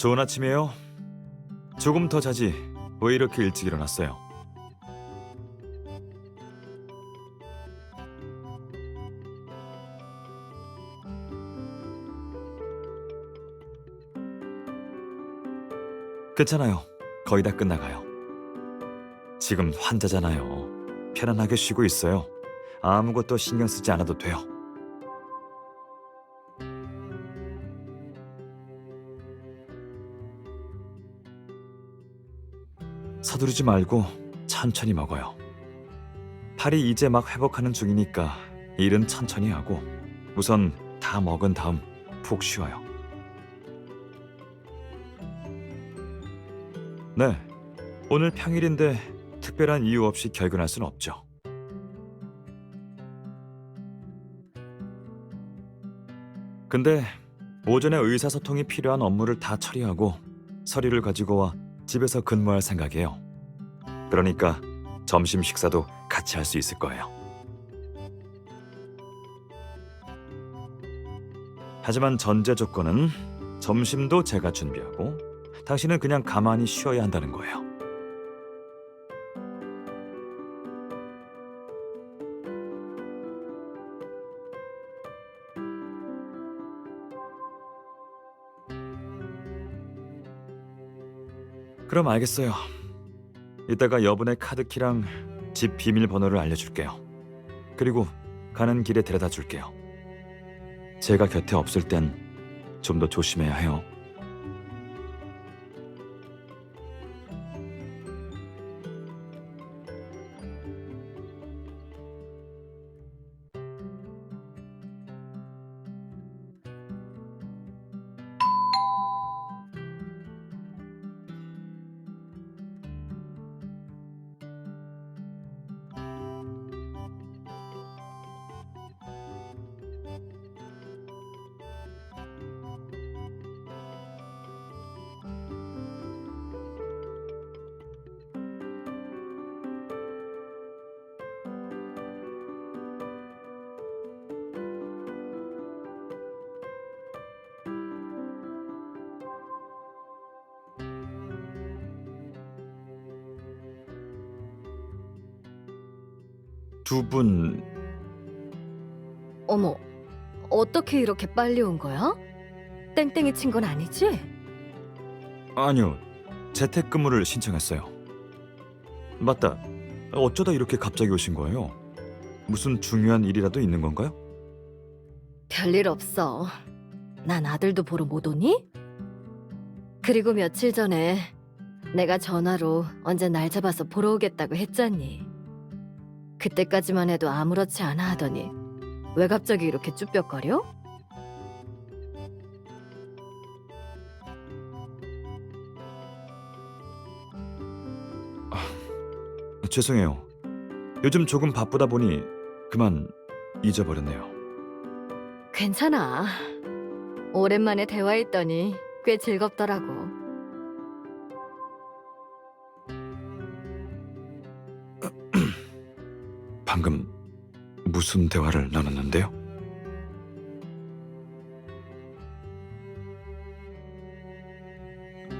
좋은 아침이에요. 조금 더 자지 왜 이렇게 일찍 일어났어요? 괜찮아요. 거의 다 끝나가요. 지금 환자잖아요. 편안하게 쉬고 있어요. 아무것도 신경 쓰지 않아도 돼요. 서두르지 말고 천천히 먹어요. 팔이 이제 막 회복하는 중이니까 일은 천천히 하고 우선 다 먹은 다음 푹 쉬어요. 네, 오늘 평일인데 특별한 이유 없이 결근할 순 없죠. 근데 오전에 의사소통이 필요한 업무를 다 처리하고 서류를 가지고 와 집에서 근무할 생각이에요. 그러니까 점심 식사도 같이 할 수 있을 거예요. 하지만 전제 조건은 점심도 제가 준비하고 당신은 그냥 가만히 쉬어야 한다는 거예요. 그럼 알겠어요. 이따가 여분의 카드키랑 집 비밀번호를 알려줄게요. 그리고 가는 길에 데려다 줄게요. 제가 곁에 없을 땐 좀 더 조심해야 해요. 두 분, 어머, 어떻게 이렇게 빨리 온 거야? 땡땡이 친 건 아니지? 아니요. 재택근무를 신청했어요. 맞다. 어쩌다 이렇게 갑자기 오신 거예요? 무슨 중요한 일이라도 있는 건가요? 별일 없어. 난 아들도 보러 못 오니? 그리고 며칠 전에 내가 전화로 언제 날 잡아서 보러 오겠다고 했잖니. 그때까지만 해도 아무렇지 않아 하더니 왜 갑자기 이렇게 쭈뼛거려? 죄송해요. 요즘 조금 바쁘다 보니 그만 잊어버렸네요. 괜찮아. 오랜만에 대화했더니 꽤 즐겁더라고. 방금 무슨 대화를 나눴는데요?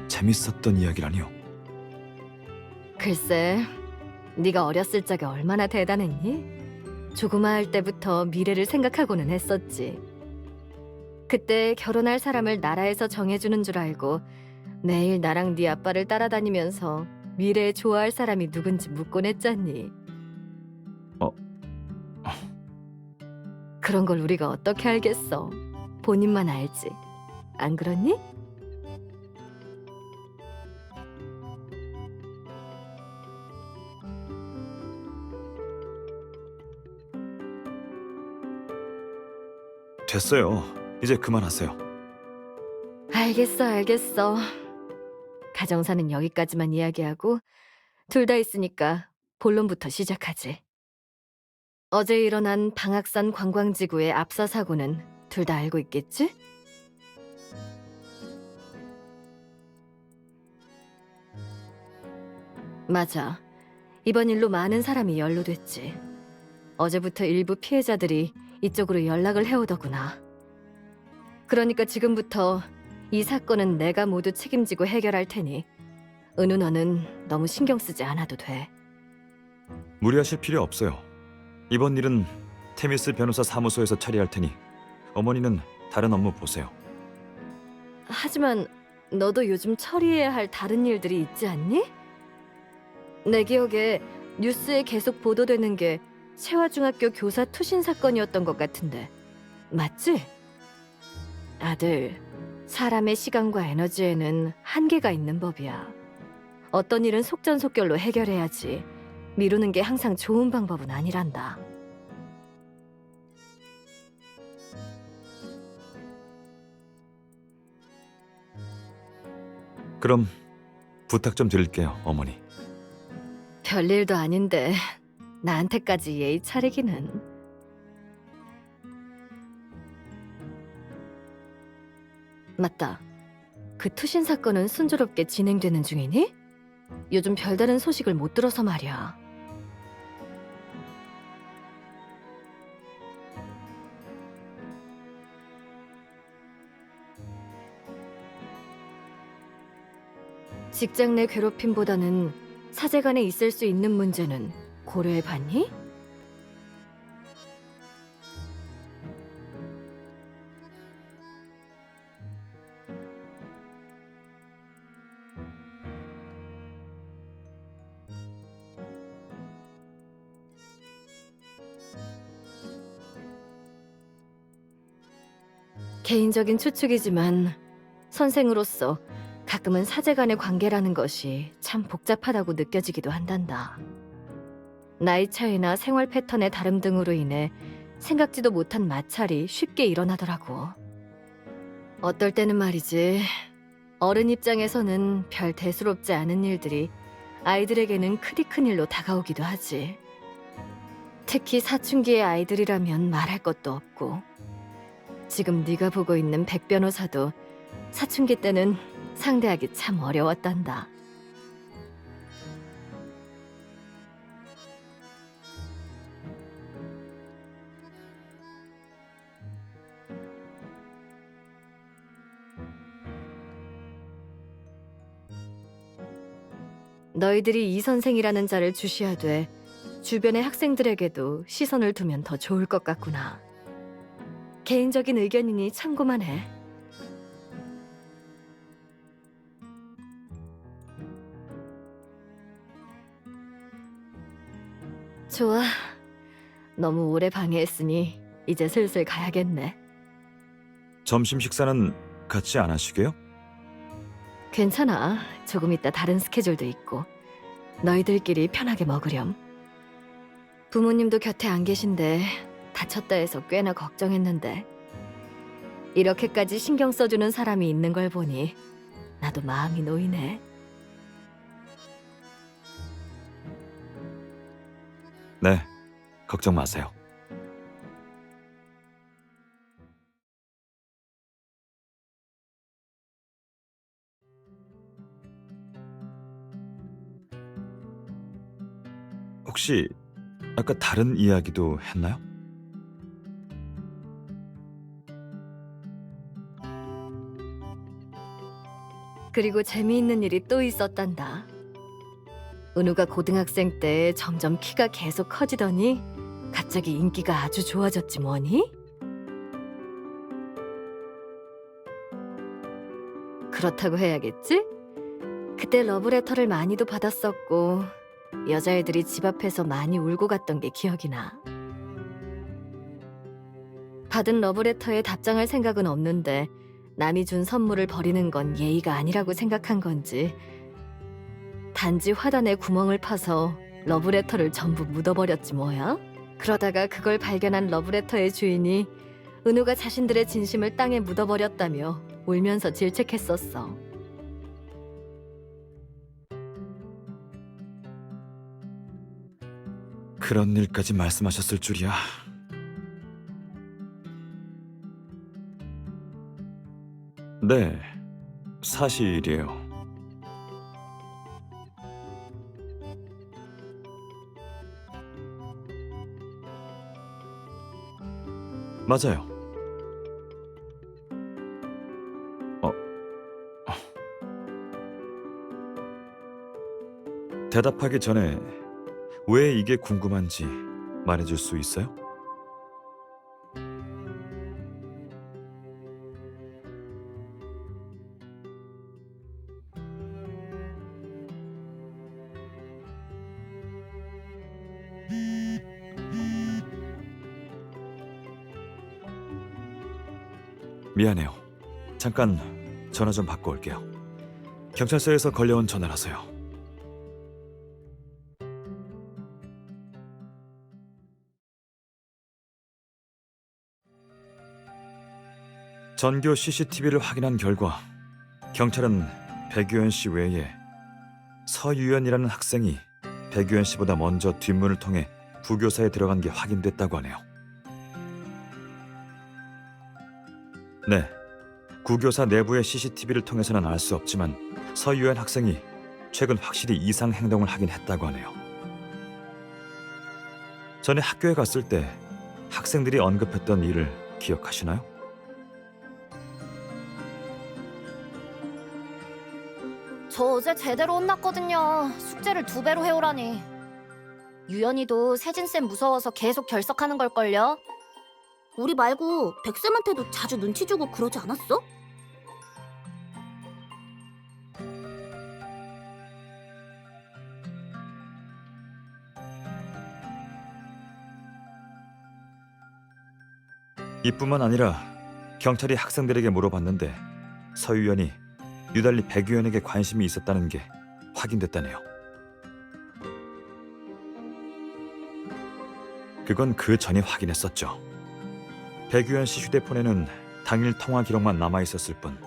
재밌었던 이야기라니요? 글쎄, 네가 어렸을 적에 얼마나 대단했니? 조그마할 때부터 미래를 생각하고는 했었지. 그때 결혼할 사람을 나라에서 정해주는 줄 알고 매일 나랑 네 아빠를 따라다니면서 미래에 좋아할 사람이 누군지 묻곤 했잖니. 어, 그런 걸 우리가 어떻게 알겠어. 본인만 알지. 안 그렇니? 됐어요. 이제 그만하세요. 알겠어. 가정사는 여기까지만 이야기하고 둘 다 있으니까 본론부터 시작하지. 어제 일어난 방악산 관광지구의 압사 사고는 둘 다 알고 있겠지? 맞아. 이번 일로 많은 사람이 연루됐지. 어제부터 일부 피해자들이 이쪽으로 연락을 해오더구나. 그러니까 지금부터 이 사건은 내가 모두 책임지고 해결할 테니 은우 너는 너무 신경 쓰지 않아도 돼. 무리하실 필요 없어요. 이번 일은 테미스 변호사 사무소에서 처리할 테니 어머니는 다른 업무 보세요. 하지만 너도 요즘 처리해야 할 다른 일들이 있지 않니? 내 기억에 뉴스에 계속 보도되는 게 세화중학교 교사 투신 사건이었던 것 같은데 맞지? 아들, 사람의 시간과 에너지에는 한계가 있는 법이야. 어떤 일은 속전속결로 해결해야지 미루는 게 항상 좋은 방법은 아니란다. 그럼 부탁 좀 드릴게요, 어머니. 별일도 아닌데 나한테까지 예의 차리기는. 맞다. 그 투신 사건은 순조롭게 진행되는 중이니? 요즘 별다른 소식을 못 들어서 말이야. 직장 내 괴롭힘보다는 사제간에 있을 수 있는 문제는 고려해봤니? 개인적인 추측이지만 선생으로서 가끔은 사제간의 관계라는 것이 참 복잡하다고 느껴지기도 한단다. 나이 차이나 생활 패턴의 다름 등으로 인해 생각지도 못한 마찰이 쉽게 일어나더라고. 어떨 때는 말이지, 어른 입장에서는 별 대수롭지 않은 일들이 아이들에게는 크디 큰 일로 다가오기도 하지. 특히 사춘기의 아이들이라면 말할 것도 없고. 지금 네가 보고 있는 백 변호사도 사춘기 때는 상대하기 참 어려웠단다. 너희들이 이 선생이라는 자를 주시하되 주변의 학생들에게도 시선을 두면 더 좋을 것 같구나. 개인적인 의견이니 참고만 해. 좋아. 너무 오래 방해했으니 이제 슬슬 가야겠네. 점심 식사는 같이 안 하시게요? 괜찮아. 조금 있다 다른 스케줄도 있고. 너희들끼리 편하게 먹으렴. 부모님도 곁에 안 계신데 다쳤다 해서 꽤나 걱정했는데 이렇게까지 신경 써주는 사람이 있는 걸 보니 나도 마음이 놓이네. 네, 걱정 마세요. 혹시 아까 다른 이야기도 했나요? 그리고 재미있는 일이 또 있었단다. 은우가 고등학생 때 점점 키가 계속 커지더니 갑자기 인기가 아주 좋아졌지 뭐니? 그렇다고 해야겠지? 그때 러브레터를 많이도 받았었고 여자애들이 집 앞에서 많이 울고 갔던 게 기억이 나. 받은 러브레터에 답장할 생각은 없는데 남이 준 선물을 버리는 건 예의가 아니라고 생각한 건지 단지 화단에 구멍을 파서 러브레터를 전부 묻어버렸지 뭐야? 그러다가 그걸 발견한 러브레터의 주인이 은우가 자신들의 진심을 땅에 묻어버렸다며 울면서 질책했었어. 그런 일까지 말씀하셨을 줄이야. 네, 사실이에요. 맞아요. 대답하기 전에 왜 이게 궁금한지 말해줄 수 있어요? 미안해요. 잠깐 전화 좀 받고 올게요. 경찰서에서 걸려온 전화라서요. 전교 CCTV를 확인한 결과 경찰은 백유연 씨 외에 서유연이라는 학생이 백유연 씨보다 먼저 뒷문을 통해 부교사에 들어간 게 확인됐다고 하네요. 네, 구교사 내부의 CCTV를 통해서는 알 수 없지만 서유연 학생이 최근 확실히 이상 행동을 하긴 했다고 하네요. 전에 학교에 갔을 때 학생들이 언급했던 일을 기억하시나요? 저 어제 제대로 혼났거든요. 숙제를 2배로 해오라니. 유연이도 세진쌤 무서워서 계속 결석하는 걸걸요? 우리 말고 백쌤한테도 자주 눈치 주고 그러지 않았어? 이뿐만 아니라 경찰이 학생들에게 물어봤는데 서유연이 유달리 백유연에게 관심이 있었다는 게 확인됐다네요. 그건 그 전에 확인했었죠. 백유연 씨 휴대폰에는 당일 통화 기록만 남아 있었을 뿐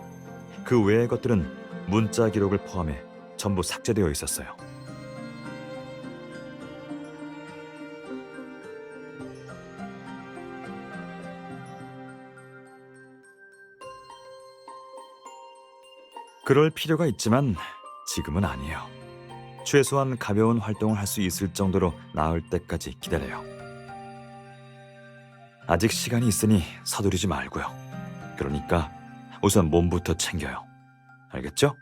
그 외의 것들은 문자 기록을 포함해 전부 삭제되어 있었어요. 그럴 필요가 있지만 지금은 아니에요. 최소한 가벼운 활동을 할 수 있을 정도로 나을 때까지 기다려요. 아직 시간이 있으니 서두르지 말고요. 그러니까 우선 몸부터 챙겨요. 알겠죠?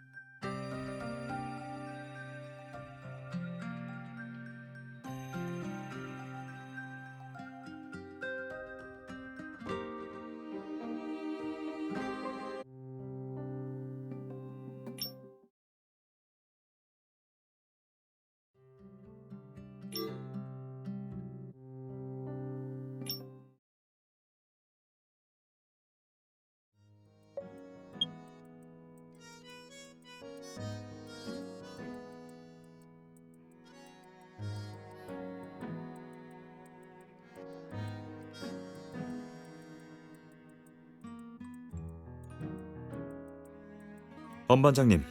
엄반장님,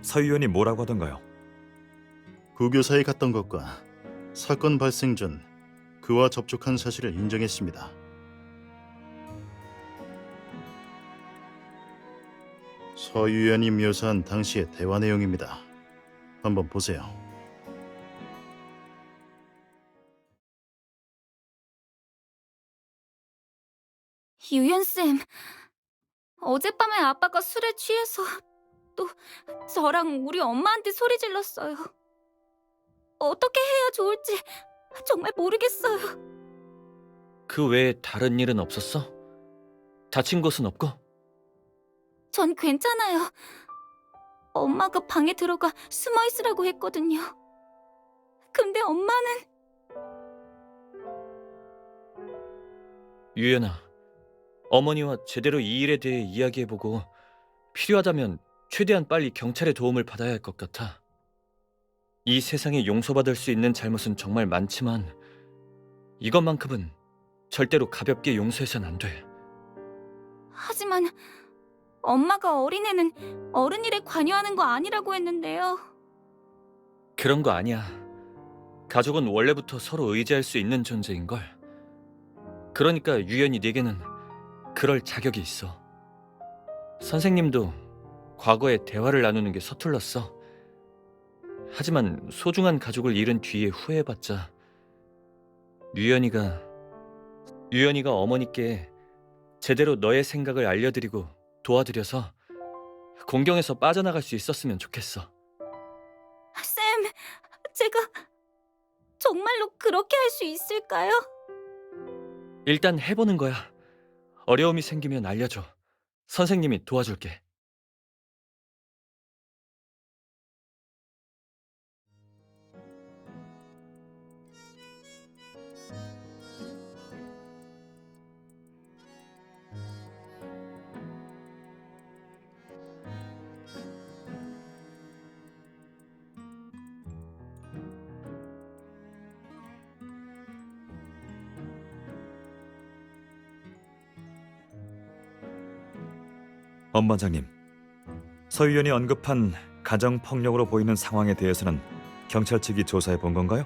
서유연이 뭐라고 하던가요? 구교사에 갔던 것과 사건 발생 전 그와 접촉한 사실을 인정했습니다. 서유연이 묘사한 당시의 대화 내용입니다. 한번 보세요. 유연쌤, 어젯밤에 아빠가 술에 취해서 또 저랑 우리 엄마한테 소리 질렀어요. 어떻게 해야 좋을지 정말 모르겠어요. 그 외에 다른 일은 없었어? 다친 곳은 없고? 전 괜찮아요. 엄마가 방에 들어가 숨어 있으라고 했거든요. 근데 엄마는 유연아, 어머니와 제대로 이 일에 대해 이야기해보고 필요하다면 최대한 빨리 경찰의 도움을 받아야 할 것 같아. 이 세상에 용서받을 수 있는 잘못은 정말 많지만 이것만큼은 절대로 가볍게 용서해선 안 돼. 하지만 엄마가 어린애는 어른 일에 관여하는 거 아니라고 했는데요. 그런 거 아니야. 가족은 원래부터 서로 의지할 수 있는 존재인걸. 그러니까 유연이 네게는 그럴 자격이 있어. 선생님도 과거에 대화를 나누는 게 서툴렀어. 하지만 소중한 가족을 잃은 뒤에 후회해봤자 유연이가 어머니께 제대로 너의 생각을 알려드리고 도와드려서 공경에서 빠져나갈 수 있었으면 좋겠어. 쌤, 그렇게 할 수 있을까요? 일단 해보는 거야. 어려움이 생기면 알려줘. 선생님이 도와줄게. 엄반장님, 서 의원이 언급한 가정 폭력으로 보이는 상황에 대해서는 경찰 측이 조사해 본 건가요?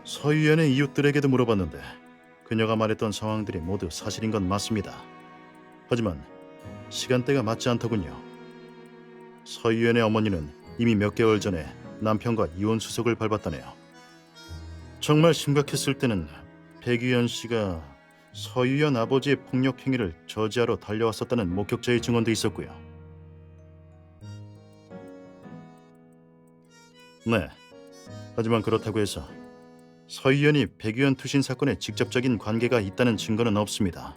서 의원의 이웃들에게도 물어봤는데 그녀가 말했던 상황들이 모두 사실인 건 맞습니다. 하지만 시간대가 맞지 않더군요. 서 의원의 어머니는 이미 몇 개월 전에 남편과 이혼 수속을 밟았다네요. 정말 심각했을 때는 백유연 씨가 서 의원 아버지의 폭력 행위를 저지하러 달려왔었다는 목격자의 증언도 있었고요. 네. 하지만 그렇다고 해서 서 의원이 백유연 투신 사건에 직접적인 관계가 있다는 증거는 없습니다.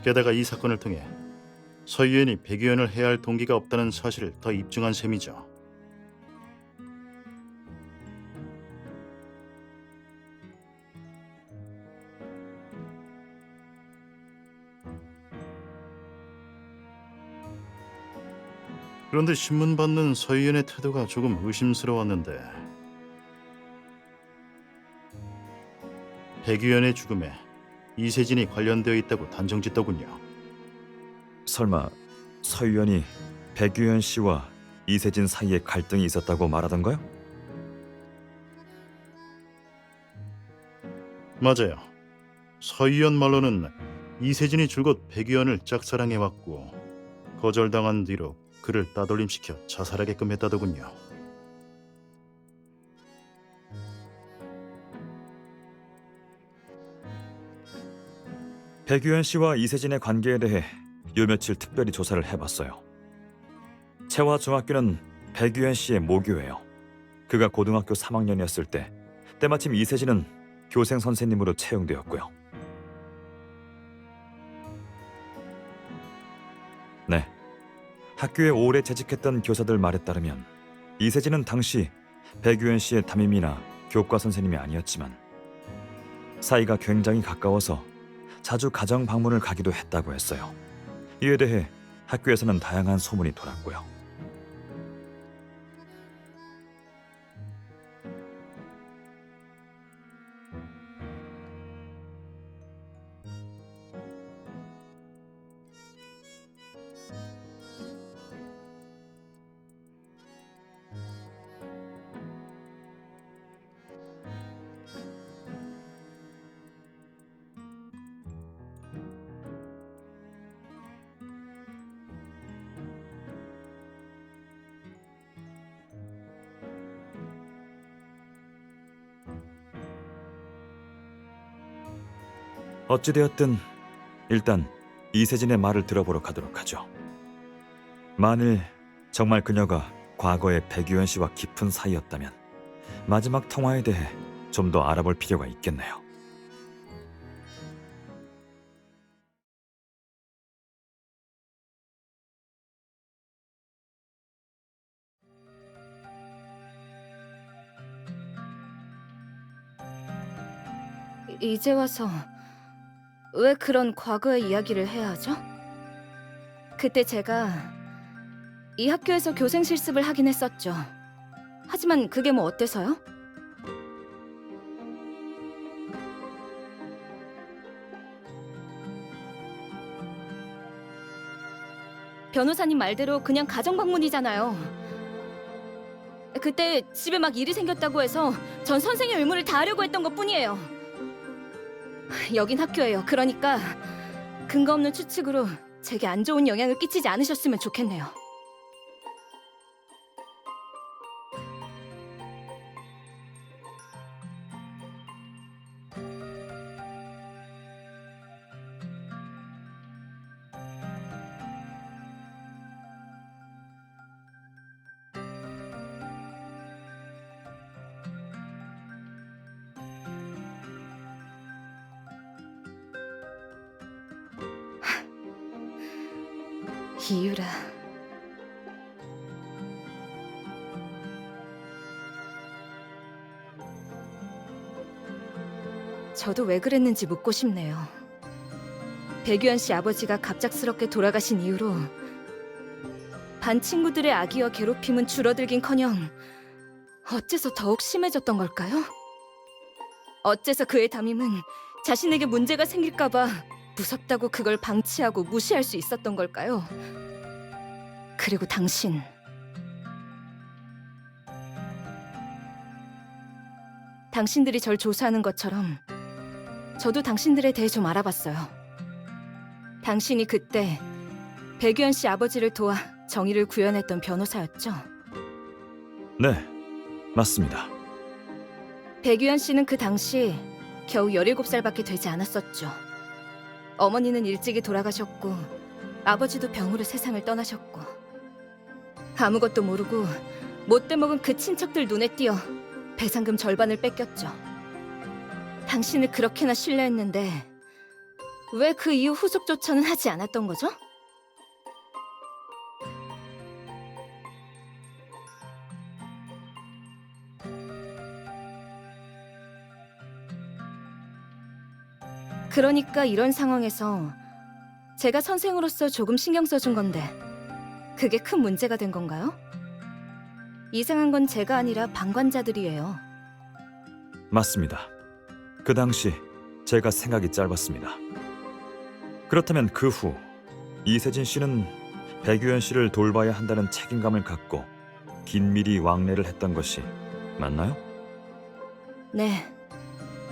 게다가 이 사건을 통해 서 의원이 백유연을 해야 할 동기가 없다는 사실을 더 입증한 셈이죠. 그런데 신문 받는 서 의원의 태도가 조금 의심스러웠는데 백유연의 죽음에 이세진이 관련되어 있다고 단정짓더군요. 설마 서 의원이 백유현 씨와 이세진 사이에 갈등이 있었다고 말하던가요? 맞아요. 서 의원 말로는 이세진이 줄곧 백유연을 짝사랑해왔고 거절당한 뒤로 그를 따돌림시켜 자살하게끔 했다더군요. 백유현 씨와 이세진의 관계에 대해 요 며칠 특별히 조사를 해봤어요. 채화 중학교는 백유현 씨의 모교예요. 그가 고등학교 3학년이었을 때 때마침 이세진은 교생 선생님으로 채용되었고요. 네, 학교에 오래 재직했던 교사들 말에 따르면 이세진은 당시 백유현 씨의 담임이나 교과 선생님이 아니었지만 사이가 굉장히 가까워서 자주 가정 방문을 가기도 했다고 했어요. 이에 대해 학교에서는 다양한 소문이 돌았고요. 어찌되었든 일단 이세진의 말을 들어보러 가도록 하죠. 만일 정말 그녀가 과거에 백유현 씨와 깊은 사이였다면 마지막 통화에 대해 좀 더 알아볼 필요가 있겠네요. 이제 와서 왜 그런 과거의 이야기를 해야 하죠? 그때 제가 이 학교에서 교생 실습을 하긴 했었죠. 하지만 그게 뭐 어때서요? 변호사님 말대로 그냥 가정 방문이잖아요. 그때 집에 막 일이 생겼다고 해서 전 선생의 의무를 다하려고 했던 것뿐이에요. 여긴 학교예요. 그러니까 근거 없는 추측으로 제게 안 좋은 영향을 끼치지 않으셨으면 좋겠네요. 이유라. 저도 왜 그랬는지 묻고 싶네요. 백유한 씨 아버지가 갑작스럽게 돌아가신 이후로 반 친구들의 악의와 괴롭힘은 줄어들긴커녕 어째서 더욱 심해졌던 걸까요? 어째서 그의 담임은 자신에게 문제가 생길까봐 무섭다고 그걸 방치하고 무시할 수 있었던 걸까요? 그리고 당신들이 절 조사하는 것처럼 저도 당신들에 대해 좀 알아봤어요. 당신이 그때 백유한 씨 아버지를 도와 정의를 구현했던 변호사였죠? 네, 맞습니다. 백유한 씨는 그 당시 겨우 17살밖에 되지 않았었죠. 어머니는 일찍이 돌아가셨고 아버지도 병으로 세상을 떠나셨고 아무것도 모르고 못돼 먹은 그 친척들 눈에 띄어 배상금 절반을 뺏겼죠. 당신을 그렇게나 신뢰했는데 왜 그 이후 후속조처는 하지 않았던 거죠? 그러니까 이런 상황에서 제가 선생으로서 조금 신경 써준 건데 그게 큰 문제가 된 건가요? 이상한 건 제가 아니라 방관자들이에요. 맞습니다. 그 당시 제가 생각이 짧았습니다. 그렇다면 그 후 이세진 씨는 백유현 씨를 돌봐야 한다는 책임감을 갖고 긴밀히 왕래를 했던 것이 맞나요? 네,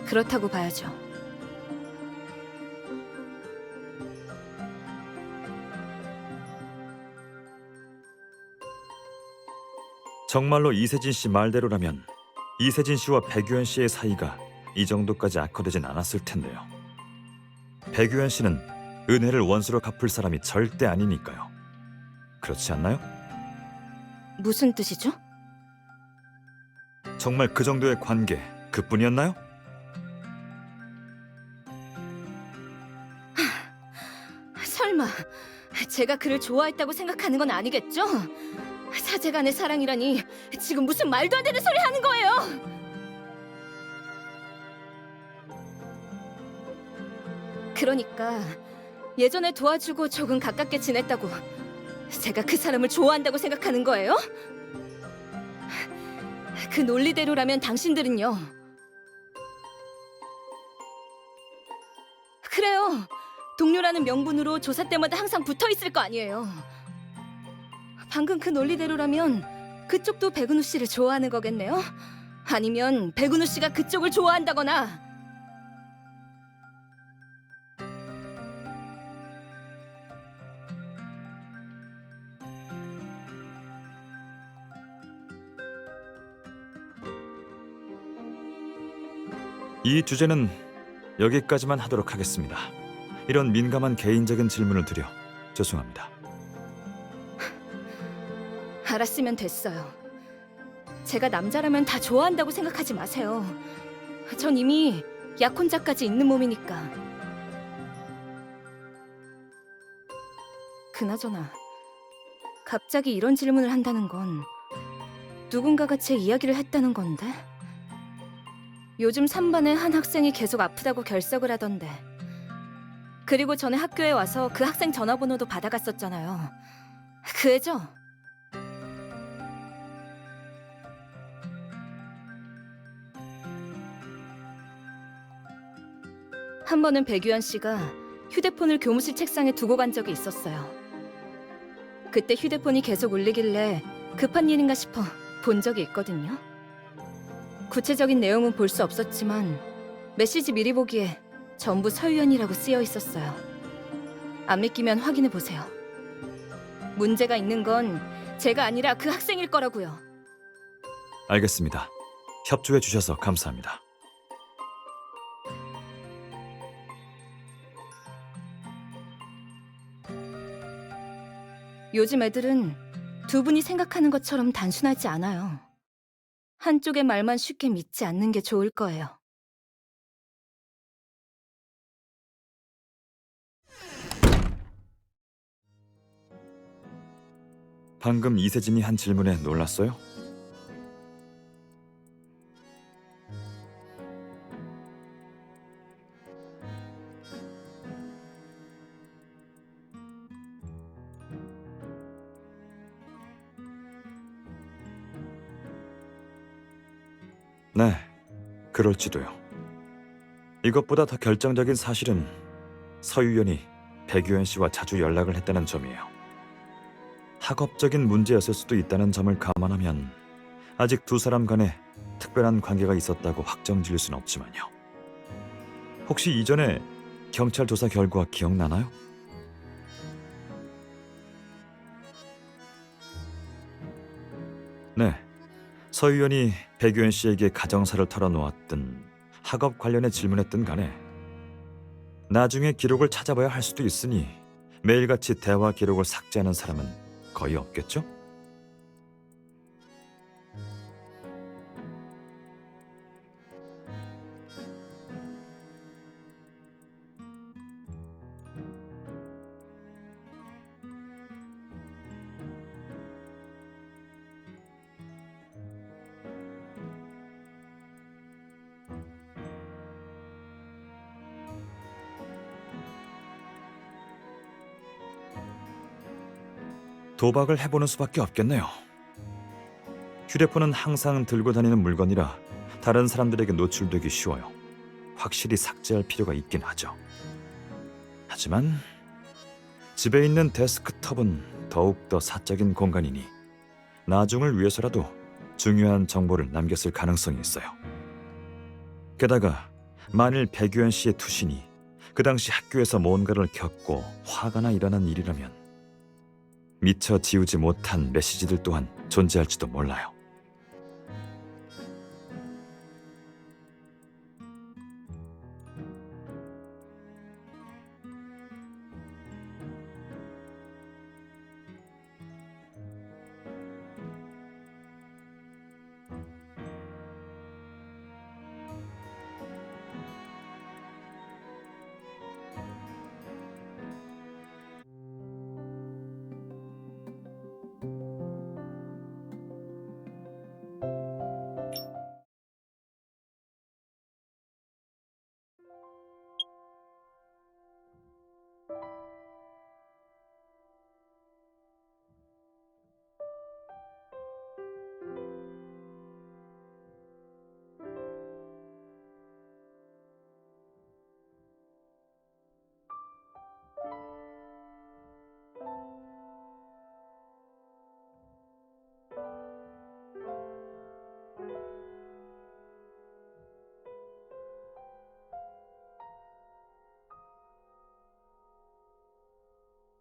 그렇다고 봐야죠. 정말로 이세진 씨 말대로라면 이세진 씨와 백유현 씨의 사이가 이 정도까지 악화되진 않았을 텐데요. 백유현 씨는 은혜를 원수로 갚을 사람이 절대 아니니까요. 그렇지 않나요? 무슨 뜻이죠? 정말 그 정도의 관계 그뿐이었나요? 설마 제가 그를 좋아했다고 생각하는 건 아니겠죠? 사제간의 사랑이라니 지금 무슨 말도 안 되는 소리 하는 거예요! 그러니까 예전에 도와주고 조금 가깝게 지냈다고 제가 그 사람을 좋아한다고 생각하는 거예요? 그 논리대로라면 당신들은요. 그래요. 동료라는 명분으로 조사 때마다 항상 붙어 있을 거 아니에요. 방금 그 논리대로라면 그쪽도 백은우 씨를 좋아하는 거겠네요? 아니면 백은우 씨가 그쪽을 좋아한다거나. 이 주제는 여기까지만 하도록 하겠습니다. 이런 민감한 개인적인 질문을 드려 죄송합니다. 알았으면 됐어요. 제가 남자라면 다 좋아한다고 생각하지 마세요. 전 이미 약혼자까지 있는 몸이니까. 그나저나 갑자기 이런 질문을 한다는 건 누군가가 제 이야기를 했다는 건데? 요즘 3반의 한 학생이 계속 아프다고 결석을 하던데. 그리고 전에 학교에 와서 그 학생 전화번호도 받아갔었잖아요. 그 애죠? 한 번은 백유한 씨가 휴대폰을 교무실 책상에 두고 간 적이 있었어요. 그때 휴대폰이 계속 울리길래 급한 일인가 싶어 본 적이 있거든요. 구체적인 내용은 볼 수 없었지만 메시지 미리 보기에 전부 서유연이라고 쓰여 있었어요. 안 믿기면 확인해 보세요. 문제가 있는 건 제가 아니라 그 학생일 거라고요. 알겠습니다. 협조해 주셔서 감사합니다. 요즘 애들은 두 분이 생각하는 것처럼 단순하지 않아요. 한쪽의 말만 쉽게 믿지 않는 게 좋을 거예요. 방금 이세진이 한 질문에 놀랐어요? 네, 그럴지도요. 이것보다 더 결정적인 사실은 서유연이 백유현 씨와 자주 연락을 했다는 점이에요. 학업적인 문제였을 수도 있다는 점을 감안하면 아직 두 사람 간에 특별한 관계가 있었다고 확정 지을 순 없지만요. 혹시 이전에 경찰 조사 결과 기억나나요? 네, 서유연이 백유현 씨에게 가정사를 털어놓았든 학업 관련해 질문했든 간에 나중에 기록을 찾아봐야 할 수도 있으니 매일같이 대화 기록을 삭제하는 사람은 거의 없겠죠? 도박을 해보는 수밖에 없겠네요. 휴대폰은 항상 들고 다니는 물건이라 다른 사람들에게 노출되기 쉬워요. 확실히 삭제할 필요가 있긴 하죠. 하지만 집에 있는 데스크톱은 더욱더 사적인 공간이니 나중을 위해서라도 중요한 정보를 남겼을 가능성이 있어요. 게다가 만일 백유현 씨의 투신이 그 당시 학교에서 뭔가를 겪고 화가 나 일어난 일이라면 미처 지우지 못한 메시지들 또한 존재할지도 몰라요.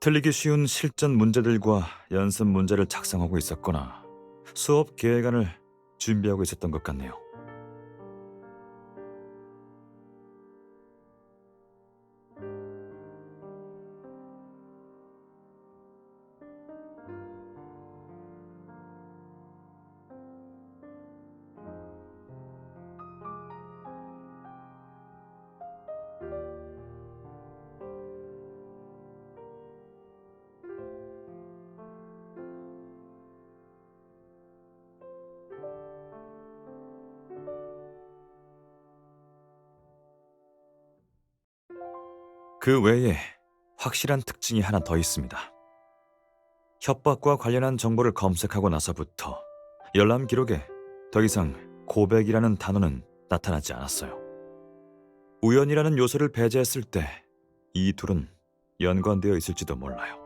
틀리기 쉬운 실전 문제들과 연습 문제를 작성하고 있었거나 수업 계획안을 준비하고 있었던 것 같네요. 그 외에 확실한 특징이 하나 더 있습니다. 협박과 관련한 정보를 검색하고 나서부터 열람 기록에 더 이상 고백이라는 단어는 나타나지 않았어요. 우연이라는 요소를 배제했을 때 이 둘은 연관되어 있을지도 몰라요.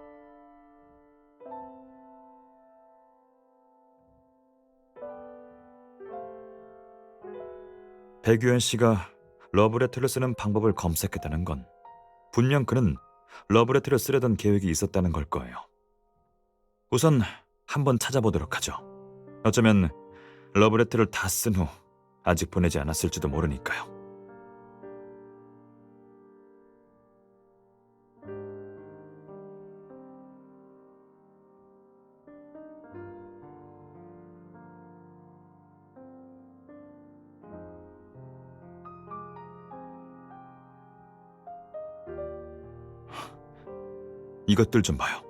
백유현 씨가 러브레터를 쓰는 방법을 검색했다는 건 분명 그는 러브레터를 쓰려던 계획이 있었다는 걸 거예요. 우선 한번 찾아보도록 하죠. 어쩌면 러브레터를 다 쓴 후 아직 보내지 않았을지도 모르니까요. 이것들 좀 봐요.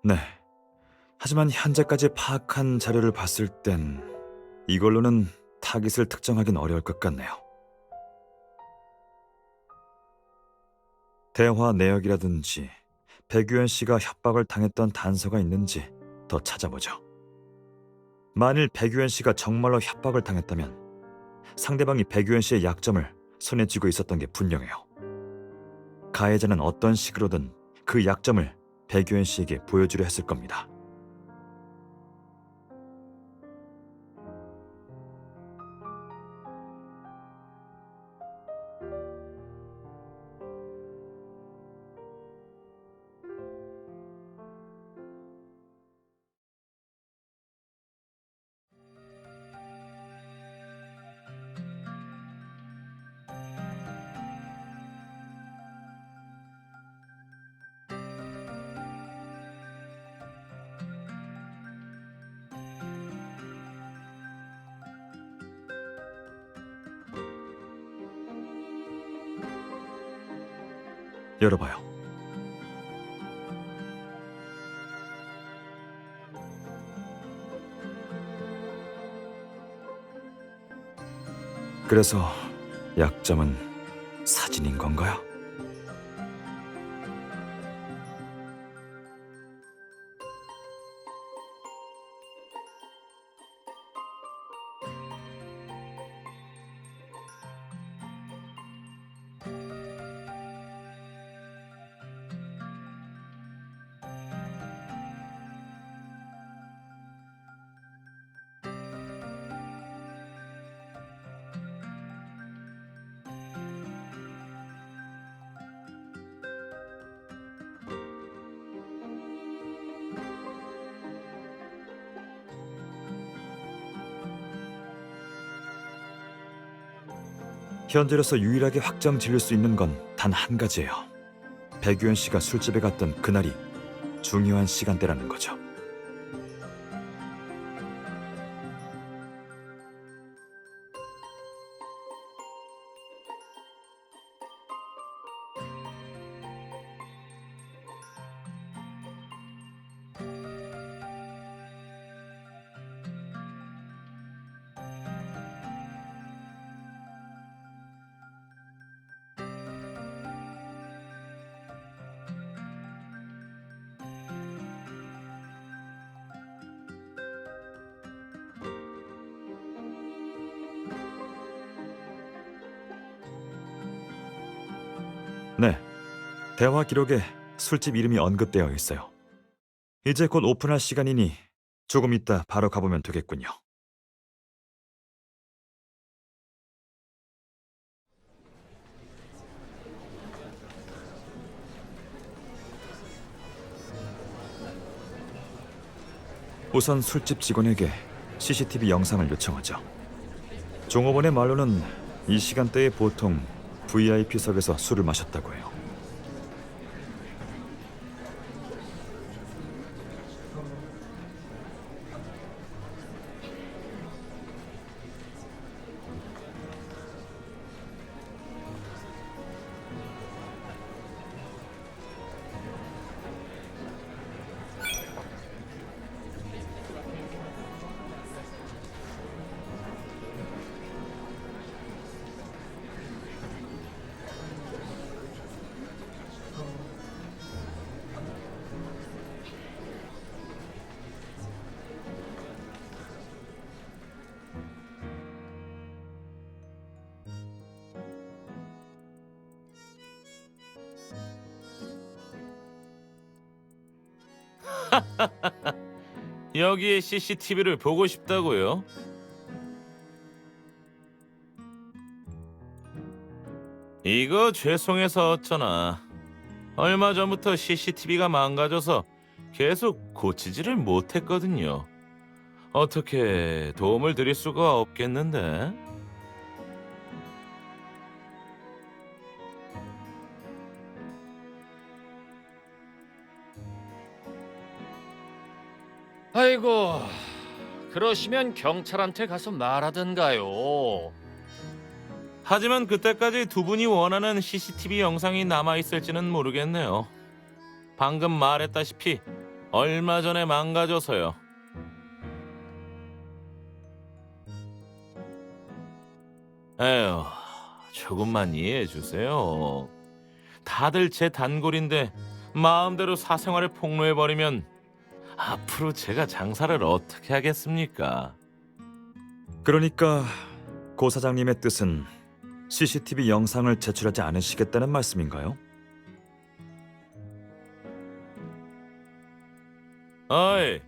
네. 하지만 현재까지 파악한 자료를 봤을 땐 이걸로는 타깃을 특정하긴 어려울 것 같네요. 대화 내역이라든지 백유현 씨가 협박을 당했던 단서가 있는지 더 찾아보죠. 만일 백유현 씨가 정말로 협박을 당했다면 상대방이 백유현 씨의 약점을 손에 쥐고 있었던 게 분명해요. 가해자는 어떤 식으로든 그 약점을 백유현 씨에게 보여주려 했을 겁니다. 열어봐요. 그래서 약점은 사진인 건가요? 현재로서 유일하게 확정 지을 수 있는 건 단 한 가지예요. 백유현 씨가 술집에 갔던 그날이 중요한 시간대라는 거죠. 네, 대화 기록에 술집 이름이 언급되어 있어요. 이제 곧 오픈할 시간이니 조금 이따 바로 가보면 되겠군요. 우선 술집 직원에게 CCTV 영상을 요청하죠. 종업원의 말로는 이 시간대에 보통 VIP석에서 술을 마셨다고 해요. 여기에 CCTV를 보고 싶다고요? 이거 죄송해서 어쩌나. 얼마 전부터 CCTV가 망가져서 계속 고치지를 못했거든요. 어떻게 도움을 드릴 수가 없겠는데? 아이고, 그러시면 경찰한테 가서 말하든가요. 하지만 그때까지 두 분이 원하는 CCTV 영상이 남아있을지는 모르겠네요. 방금 말했다시피 얼마 전에 망가져서요. 에휴, 조금만 이해해 주세요. 다들 제 단골인데 마음대로 사생활을 폭로해 버리면 앞으로 제가 장사를 어떻게 하겠습니까? 그러니까 고 사장님의 뜻은 CCTV 영상을 제출하지 않으시겠다는 말씀인가요? 어이,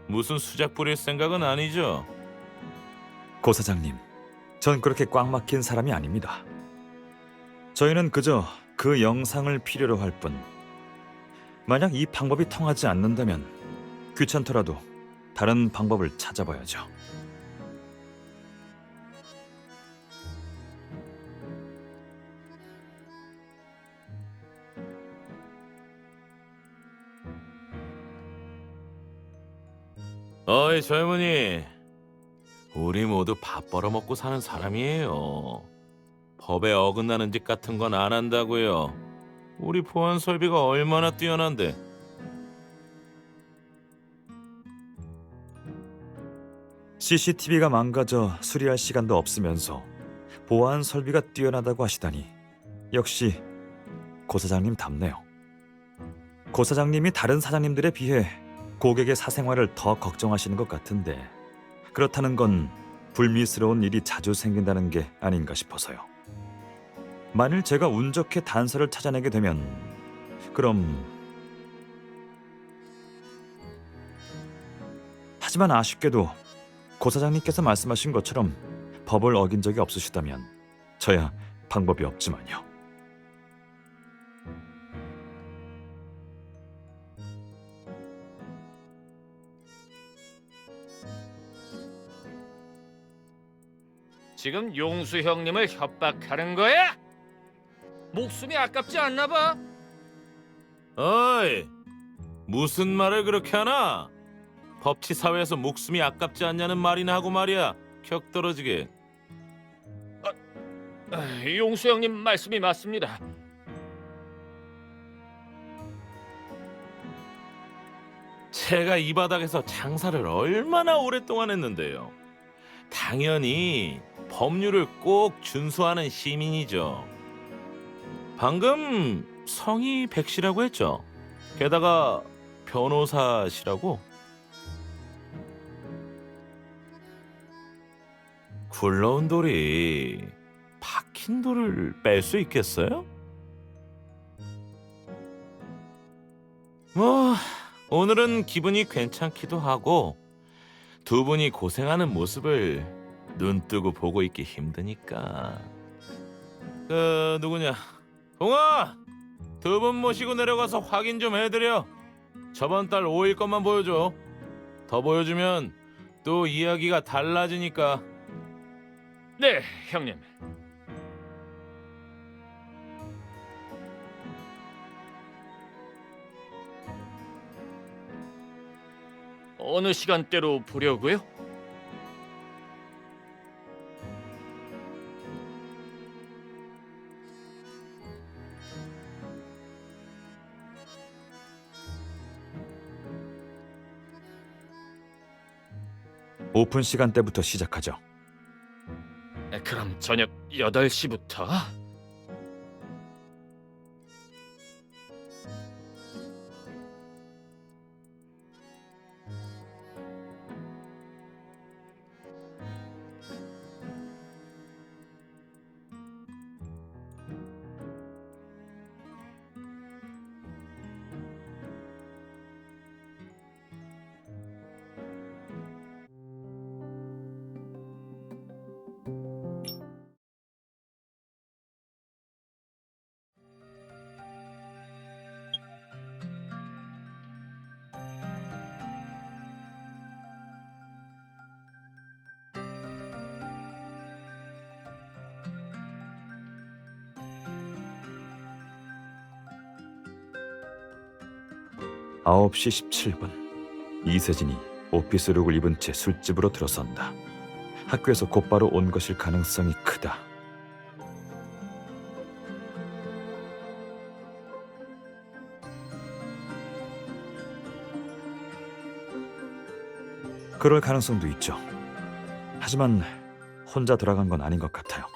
무슨 수작 부릴 생각은 아니죠? 고 사장님, 전 그렇게 꽉 막힌 사람이 아닙니다. 저희는 그저 그 영상을 필요로 할 뿐. 만약 이 방법이 통하지 않는다면 귀찮더라도 다른 방법을 찾아봐야죠. 어이 젊은이, 우리 모두 밥 벌어먹고 사는 사람이에요. 법에 어긋나는 짓 같은 건 안 한다고요. 우리 보안 설비가 얼마나 뛰어난데. CCTV가 망가져 수리할 시간도 없으면서 보안 설비가 뛰어나다고 하시다니 역시 고 사장님 답네요. 고 사장님이 다른 사장님들에 비해 고객의 사생활을 더 걱정하시는 것 같은데 그렇다는 건 불미스러운 일이 자주 생긴다는 게 아닌가 싶어서요. 만일 제가 운 좋게 단서를 찾아내게 되면 그럼 하지만 아쉽게도 고 사장님께서 말씀하신 것처럼 법을 어긴 적이 없으시다면 저야 방법이 없지만요. 지금 용수 형님을 협박하는 거야? 목숨이 아깝지 않나 봐. 어이, 무슨 말을 그렇게 하나? 법치 사회에서 목숨이 아깝지 않냐는 말이나 하고 말이야. 격 떨어지게. 용수 형님 말씀이 맞습니다. 제가 이 바닥에서 장사를 얼마나 오랫동안 했는데요. 당연히 법률을 꼭 준수하는 시민이죠. 방금 성이 백씨라고 했죠. 게다가 변호사시라고. 굴러온 돌이 박힌 돌을 뺄 수 있겠어요? 뭐 오늘은 기분이 괜찮기도 하고 두 분이 고생하는 모습을 눈뜨고 보고 있기 힘드니까. 그 누구냐? 동아! 두 분 모시고 내려가서 확인 좀 해드려. 저번 달 5일 것만 보여줘. 더 보여주면 또 이야기가 달라지니까. 네, 형님. 어느 시간대로 보려고요? 오픈 시간대부터 시작하죠. 그럼 저녁 8시부터? 아홉 시 17분 이세진이 오피스룩을 입은 채 술집으로 들어선다. 학교에서 곧바로 온 것일 가능성이 크다. 그럴 가능성도 있죠. 하지만 혼자 돌아간 건 아닌 것 같아요.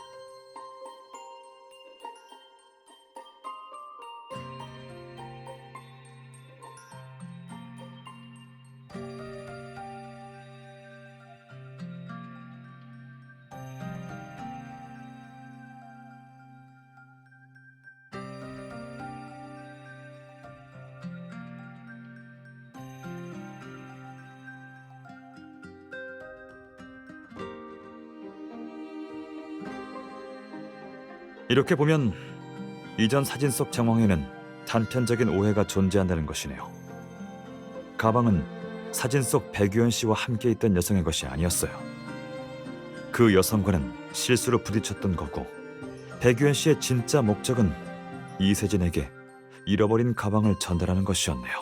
이렇게 보면 이전 사진 속 정황에는 단편적인 오해가 존재한다는 것이네요. 가방은 사진 속 백유연 씨와 함께 있던 여성의 것이 아니었어요. 그 여성과는 실수로 부딪혔던 거고, 백유연 씨의 진짜 목적은 이세진에게 잃어버린 가방을 전달하는 것이었네요.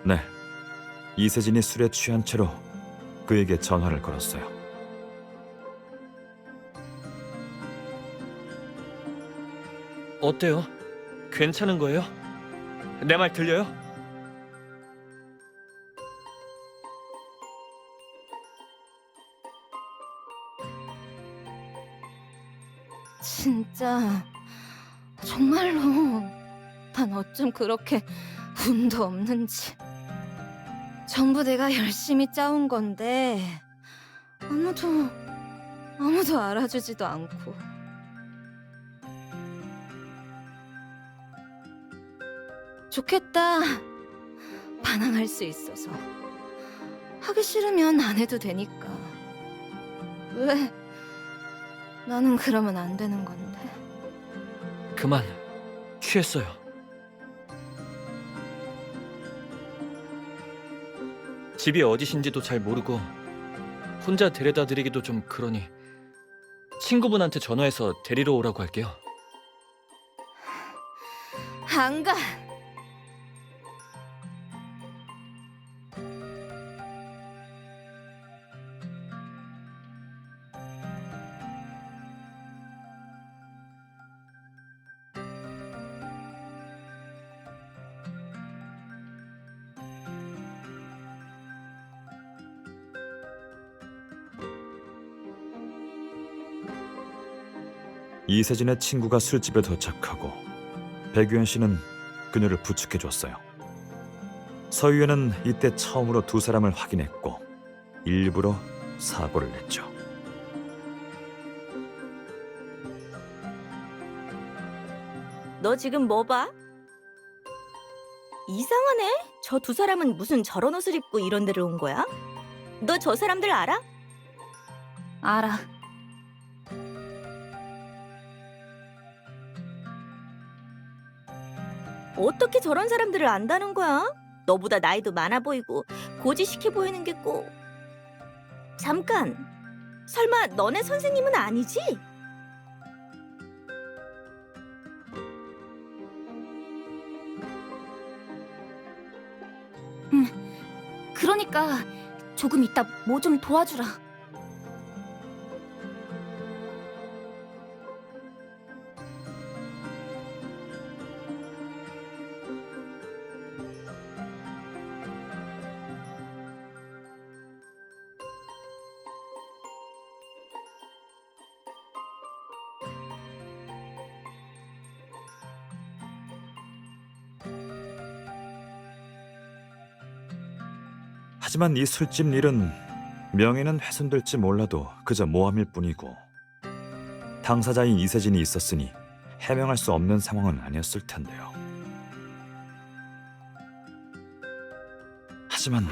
네, 이세진이 술에 취한 채로 그에게 전화를 걸었어요. 어때요? 괜찮은 거예요? 내 말 들려요? 진짜 정말로 난 어쩜 그렇게 운도 없는지. 전부 내가 열심히 짜온 건데 아무도 알아주지도 않고. 좋겠다. 반항할 수 있어서. 하기 싫으면 안 해도 되니까. 왜 나는 그러면 안 되는 건데. 그만. 취했어요. 집이 어디신지도 잘 모르고 혼자 데려다 드리기도 좀 그러니 친구분한테 전화해서 데리러 오라고 할게요. 안 가. 이세진의 친구가 술집에 도착하고 백유연 씨는 그녀를 부축해 줬어요. 서유연은 이때 처음으로 두 사람을 확인했고 일부러 사고를 냈죠. 너 지금 뭐 봐? 이상하네. 저 두 사람은 무슨 저런 옷을 입고 이런 데를 온 거야? 너 저 사람들 알아? 알아. 어떻게 저런 사람들을 안다는 거야? 너보다 나이도 많아 보이고 고지식해 보이는 게 꼭... 잠깐! 설마 너네 선생님은 아니지? 그러니까 조금 이따 뭐 좀 도와주라. 하지만 이 술집 일은 명예는 훼손될지 몰라도 그저 모함일 뿐이고 당사자인 이세진이 있었으니 해명할 수 없는 상황은 아니었을 텐데요. 하지만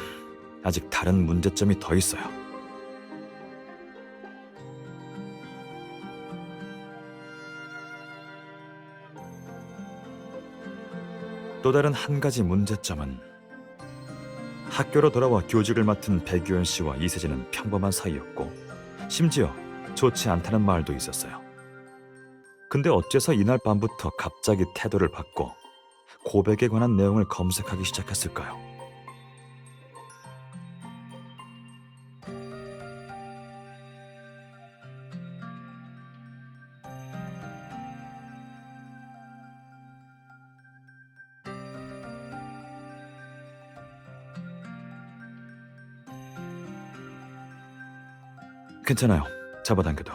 아직 다른 문제점이 더 있어요. 또 다른 한 가지 문제점은 학교로 돌아와 교직을 맡은 백유현 씨와 이세진은 평범한 사이였고 심지어 좋지 않다는 말도 있었어요. 근데 어째서 이날 밤부터 갑자기 태도를 바꿔 고백에 관한 내용을 검색하기 시작했을까요? 괜찮아요. 잡아당겨도.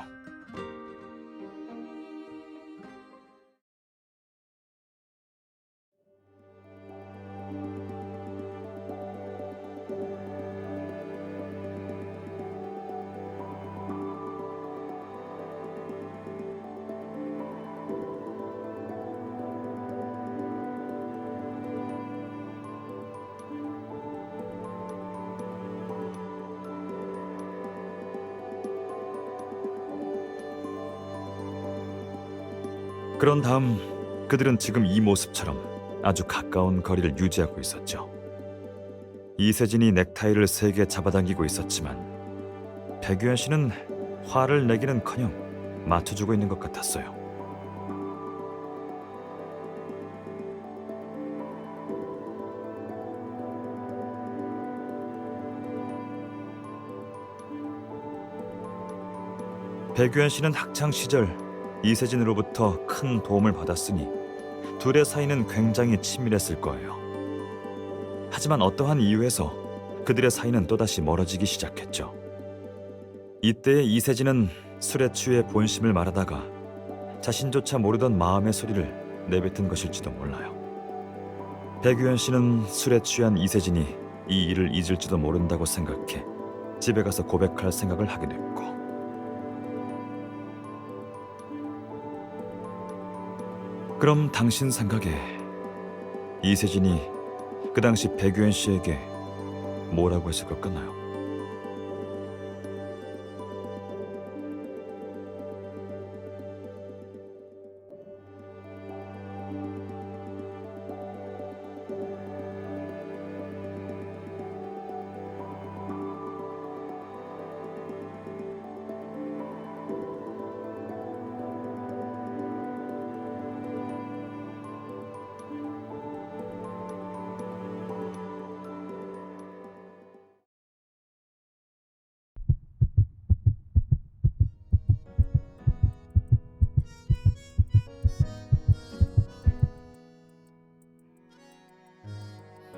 그런 다음 그들은 지금 이 모습처럼 아주 가까운 거리를 유지하고 있었죠. 이세진이 넥타이를 3개 잡아당기고 있었지만 백유현 씨는 화를 내기는커녕 맞춰주고 있는 것 같았어요. 백유현 씨는 학창 시절 이세진으로부터 큰 도움을 받았으니 둘의 사이는 굉장히 친밀했을 거예요. 하지만 어떠한 이유에서 그들의 사이는 또다시 멀어지기 시작했죠. 이때 이세진은 술에 취해 본심을 말하다가 자신조차 모르던 마음의 소리를 내뱉은 것일지도 몰라요. 백유현 씨는 술에 취한 이세진이 이 일을 잊을지도 모른다고 생각해 집에 가서 고백할 생각을 하게 됐고, 그럼 당신 생각에 이세진이 그 당시 백유현 씨에게 뭐라고 했을 것 같나요?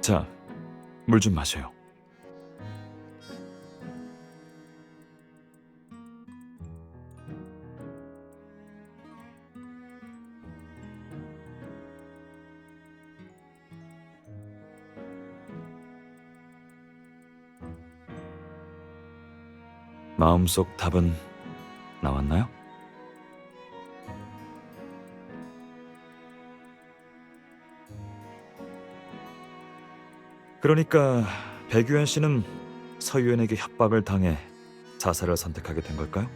자, 물 좀 마셔요. 마음속 답은 나왔나요? 그러니까 백유현 씨는 서유연에게 협박을 당해 자살을 선택하게 된 걸까요?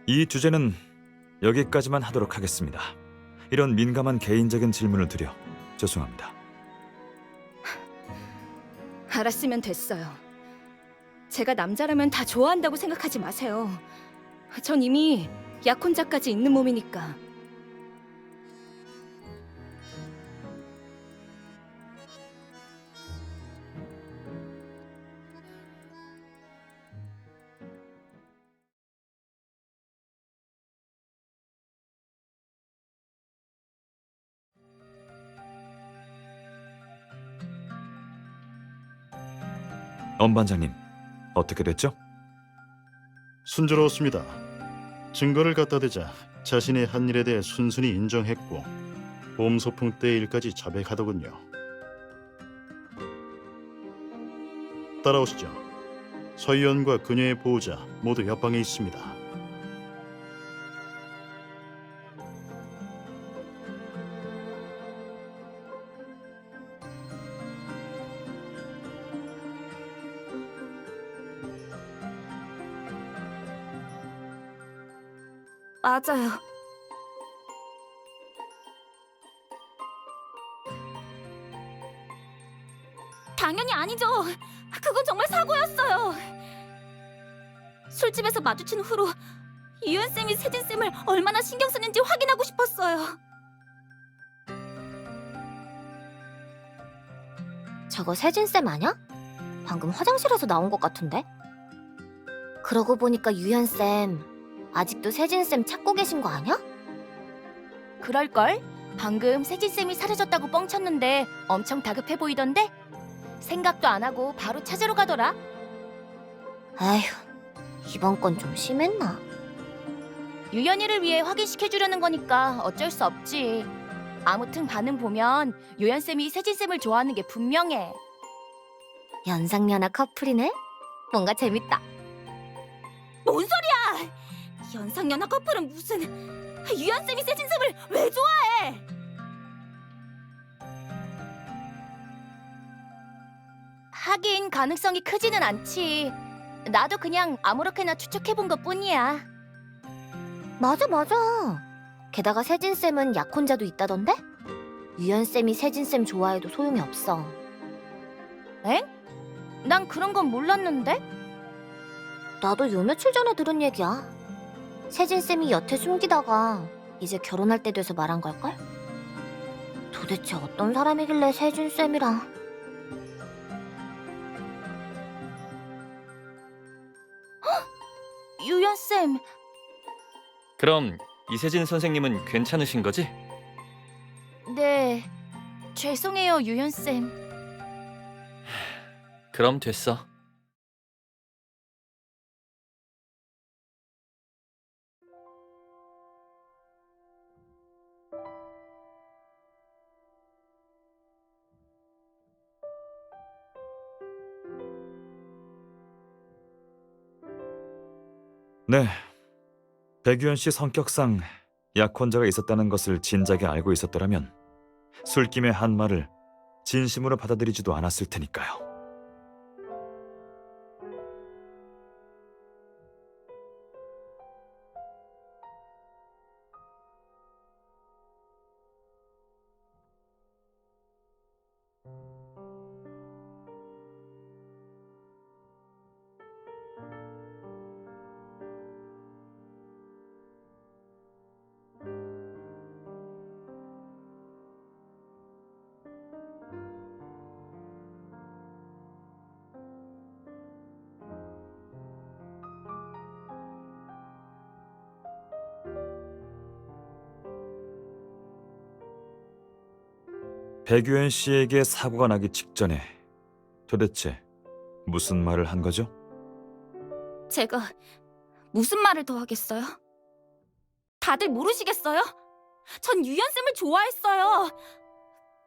이 주제는 여기까지만 하도록 하겠습니다. 이런 민감한 개인적인 질문을 드려 죄송합니다. 알았으면 됐어요. 제가 남자라면 다 좋아한다고 생각하지 마세요. 전 이미 약혼자까지 있는 몸이니까. 엄 반장님, 어떻게 됐죠? 순조로웠습니다. 증거를 갖다 대자 자신의 한 일에 대해 순순히 인정했고 봄 소풍 때 일까지 자백하더군요. 따라오시죠. 서 의원과 그녀의 보호자 모두 옆방에 있습니다. 맞아요. 당연히 아니죠. 그건 정말 사고였어요. 술집에서 마주친 후로 유연 쌤이 세진 쌤을 얼마나 신경 쓰는지 확인하고 싶었어요. 저거 세진쌤 아냐? 방금 화장실에서 나온 것 같은데? 그러고 보니까 유연쌤 아직도 세진쌤 찾고 계신 거 아냐? 그럴걸? 방금 세진쌤이 사라졌다고 뻥쳤는데 엄청 다급해 보이던데? 생각도 안 하고 바로 찾으러 가더라. 에휴, 이번 건 좀 심했나? 유연이를 위해 확인시켜주려는 거니까 어쩔 수 없지. 아무튼 반응 보면 유연쌤이 세진쌤을 좋아하는 게 분명해. 연상연하 커플이네? 뭔가 재밌다. 뭔 소리야! 연상연하 커플은 무슨... 유연 쌤이 세진 쌤을 왜 좋아해? 하긴 가능성이 크지는 않지. 나도 그냥 아무렇게나 추측해본 것뿐이야. 맞아. 게다가 세진쌤은 약혼자도 있다던데? 유연쌤이 세진쌤 좋아해도 소용이 없어. 엥? 난 그런 건 몰랐는데? 나도 요 며칠 전에 들은 얘기야. 세진쌤이 여태 숨기다가 이제 결혼할 때 돼서 말한 걸걸? 도대체 어떤 사람이길래 세진쌤이랑... 유연쌤, 그럼 이세진 선생님은 괜찮으신 거지? 네. 죄송해요, 유연쌤. 그럼 됐어. 네, 백유현 씨 성격상 약혼자가 있었다는 것을 진작에 알고 있었더라면 술김에 한 말을 진심으로 받아들이지도 않았을 테니까요. 백유현 씨에게 사고가 나기 직전에 도대체 무슨 말을 한 거죠? 제가 무슨 말을 더 하겠어요? 다들 모르시겠어요? 전 유연 쌤을 좋아했어요.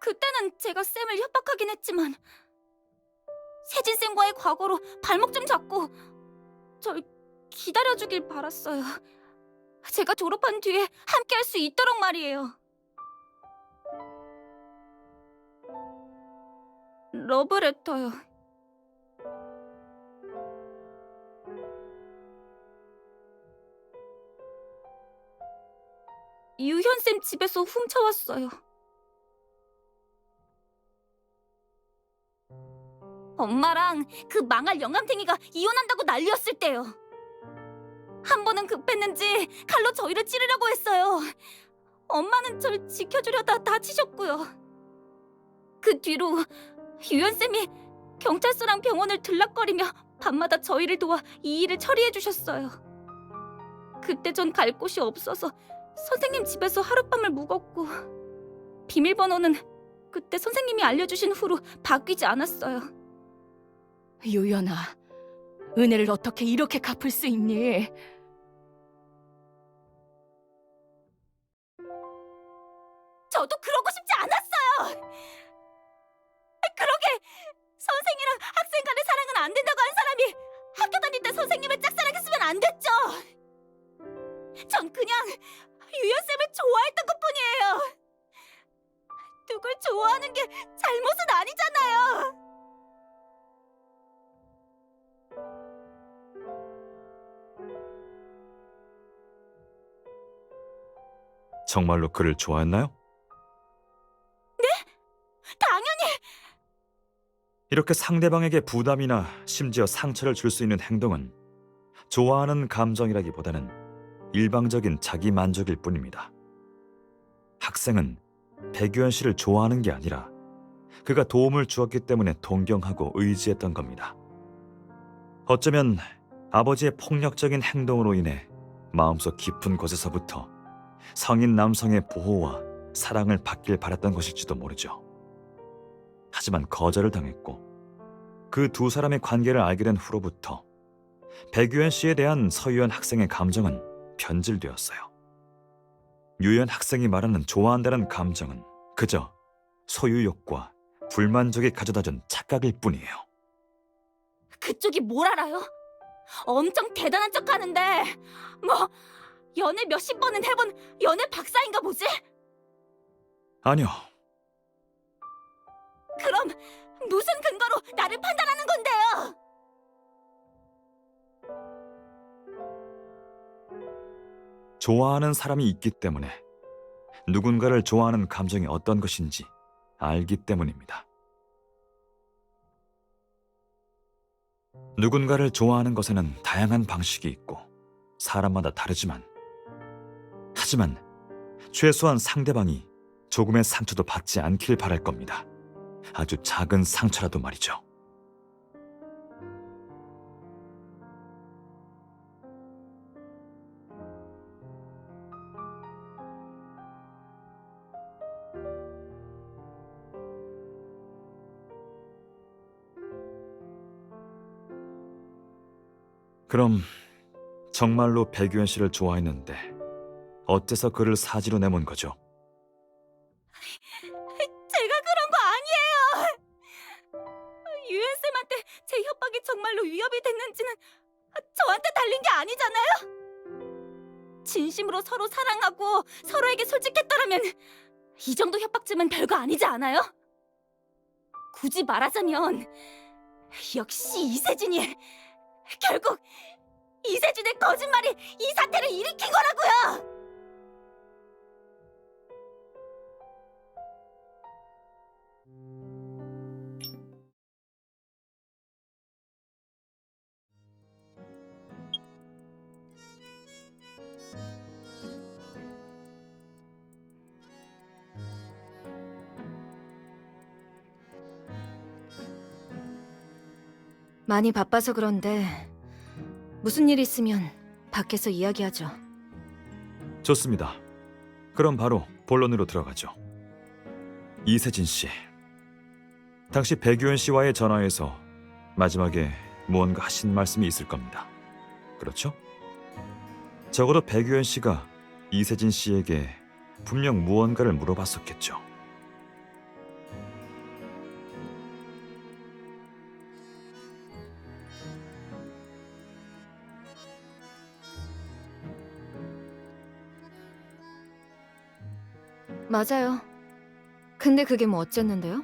그때는 제가 쌤을 협박하긴 했지만 세진 쌤과의 과거로 발목 좀 잡고 절 기다려주길 바랐어요. 제가 졸업한 뒤에 함께 할 수 있도록 말이에요. 러브레터요. 유현쌤 집에서 훔쳐왔어요. 엄마랑 그 망할 영감탱이가 이혼한다고 난리였을 때요. 한 번은 급했는지 칼로 저희를 찌르려고 했어요. 엄마는 절 지켜주려다 다치셨고요. 그 뒤로 유연쌤이 경찰서랑 병원을 들락거리며 밤마다 저희를 도와 이 일을 처리해 주셨어요. 그때 전 갈 곳이 없어서 선생님 집에서 하룻밤을 묵었고 비밀번호는 그때 선생님이 알려주신 후로 바뀌지 않았어요. 유연아, 은혜를 어떻게 이렇게 갚을 수 있니? 저도 그러고 싶지 않았어요. 그러게 선생이랑 학생 간의 사랑은 안 된다고 한 사람이 학교 다닐 때 선생님을 짝사랑했으면 안 됐죠. 전 그냥 유연쌤을 좋아했던 것뿐이에요. 누굴 좋아하는 게 잘못은 아니잖아요. 정말로 그를 좋아했나요? 당연히. 이렇게 상대방에게 부담이나 심지어 상처를 줄 수 있는 행동은 좋아하는 감정이라기보다는 일방적인 자기 만족일 뿐입니다. 학생은 백유현 씨를 좋아하는 게 아니라 그가 도움을 주었기 때문에 동경하고 의지했던 겁니다. 어쩌면 아버지의 폭력적인 행동으로 인해 마음속 깊은 곳에서부터 성인 남성의 보호와 사랑을 받길 바랐던 것일지도 모르죠. 하지만 거절을 당했고 그 두 사람의 관계를 알게 된 후로부터 백유현 씨에 대한 서유연 학생의 감정은 변질되었어요. 유연 학생이 말하는 좋아한다는 감정은 그저 소유욕과 불만족이 가져다준 착각일 뿐이에요. 그쪽이 뭘 알아요? 엄청 대단한 척 하는데 뭐 연애 몇십 번은 해본 연애 박사인가 보지? 아니요. 그럼 무슨 근거로 나를 판단하는 건데요? 좋아하는 사람이 있기 때문에 누군가를 좋아하는 감정이 어떤 것인지 알기 때문입니다. 누군가를 좋아하는 것에는 다양한 방식이 있고 사람마다 다르지만 하지만 최소한 상대방이 조금의 상처도 받지 않길 바랄 겁니다. 아주 작은 상처라도 말이죠. 그럼 정말로 백유현 씨를 좋아했는데 어째서 그를 사지로 내몬 거죠? 제가 그런 거 아니에요. 유엔쌤한테 제 협박이 정말로 위협이 됐는지는 저한테 달린 게 아니잖아요. 진심으로 서로 사랑하고 서로에게 솔직했더라면 이 정도 협박쯤은 별거 아니지 않아요? 굳이 말하자면 역시 이세진이 결국 이세진의 거짓말이 이 사태를 일으킨 거라고요. 많이 바빠서 그런데 무슨 일 있으면 밖에서 이야기하죠. 좋습니다. 그럼 바로 본론으로 들어가죠. 이세진 씨, 당시 백유현 씨와의 전화에서 마지막에 무언가 하신 말씀이 있을 겁니다. 그렇죠? 적어도 백유현 씨가 이세진 씨에게 분명 무언가를 물어봤었겠죠. 맞아요. 근데 그게 뭐 어쨌는데요?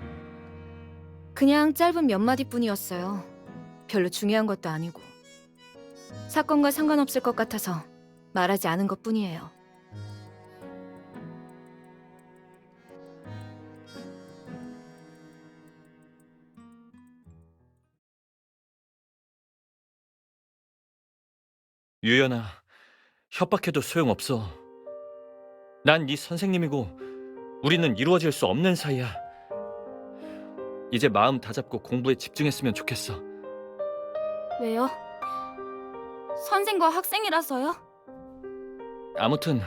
그냥 짧은 몇 마디뿐이었어요. 별로 중요한 것도 아니고. 사건과 상관없을 것 같아서 말하지 않은 것뿐이에요. 유연아, 협박해도 소용없어. 난 네 선생님이고 우리는 이루어질 수 없는 사이야. 이제 마음 다잡고 공부에 집중했으면 좋겠어. 왜요? 선생과 학생이라서요? 아무튼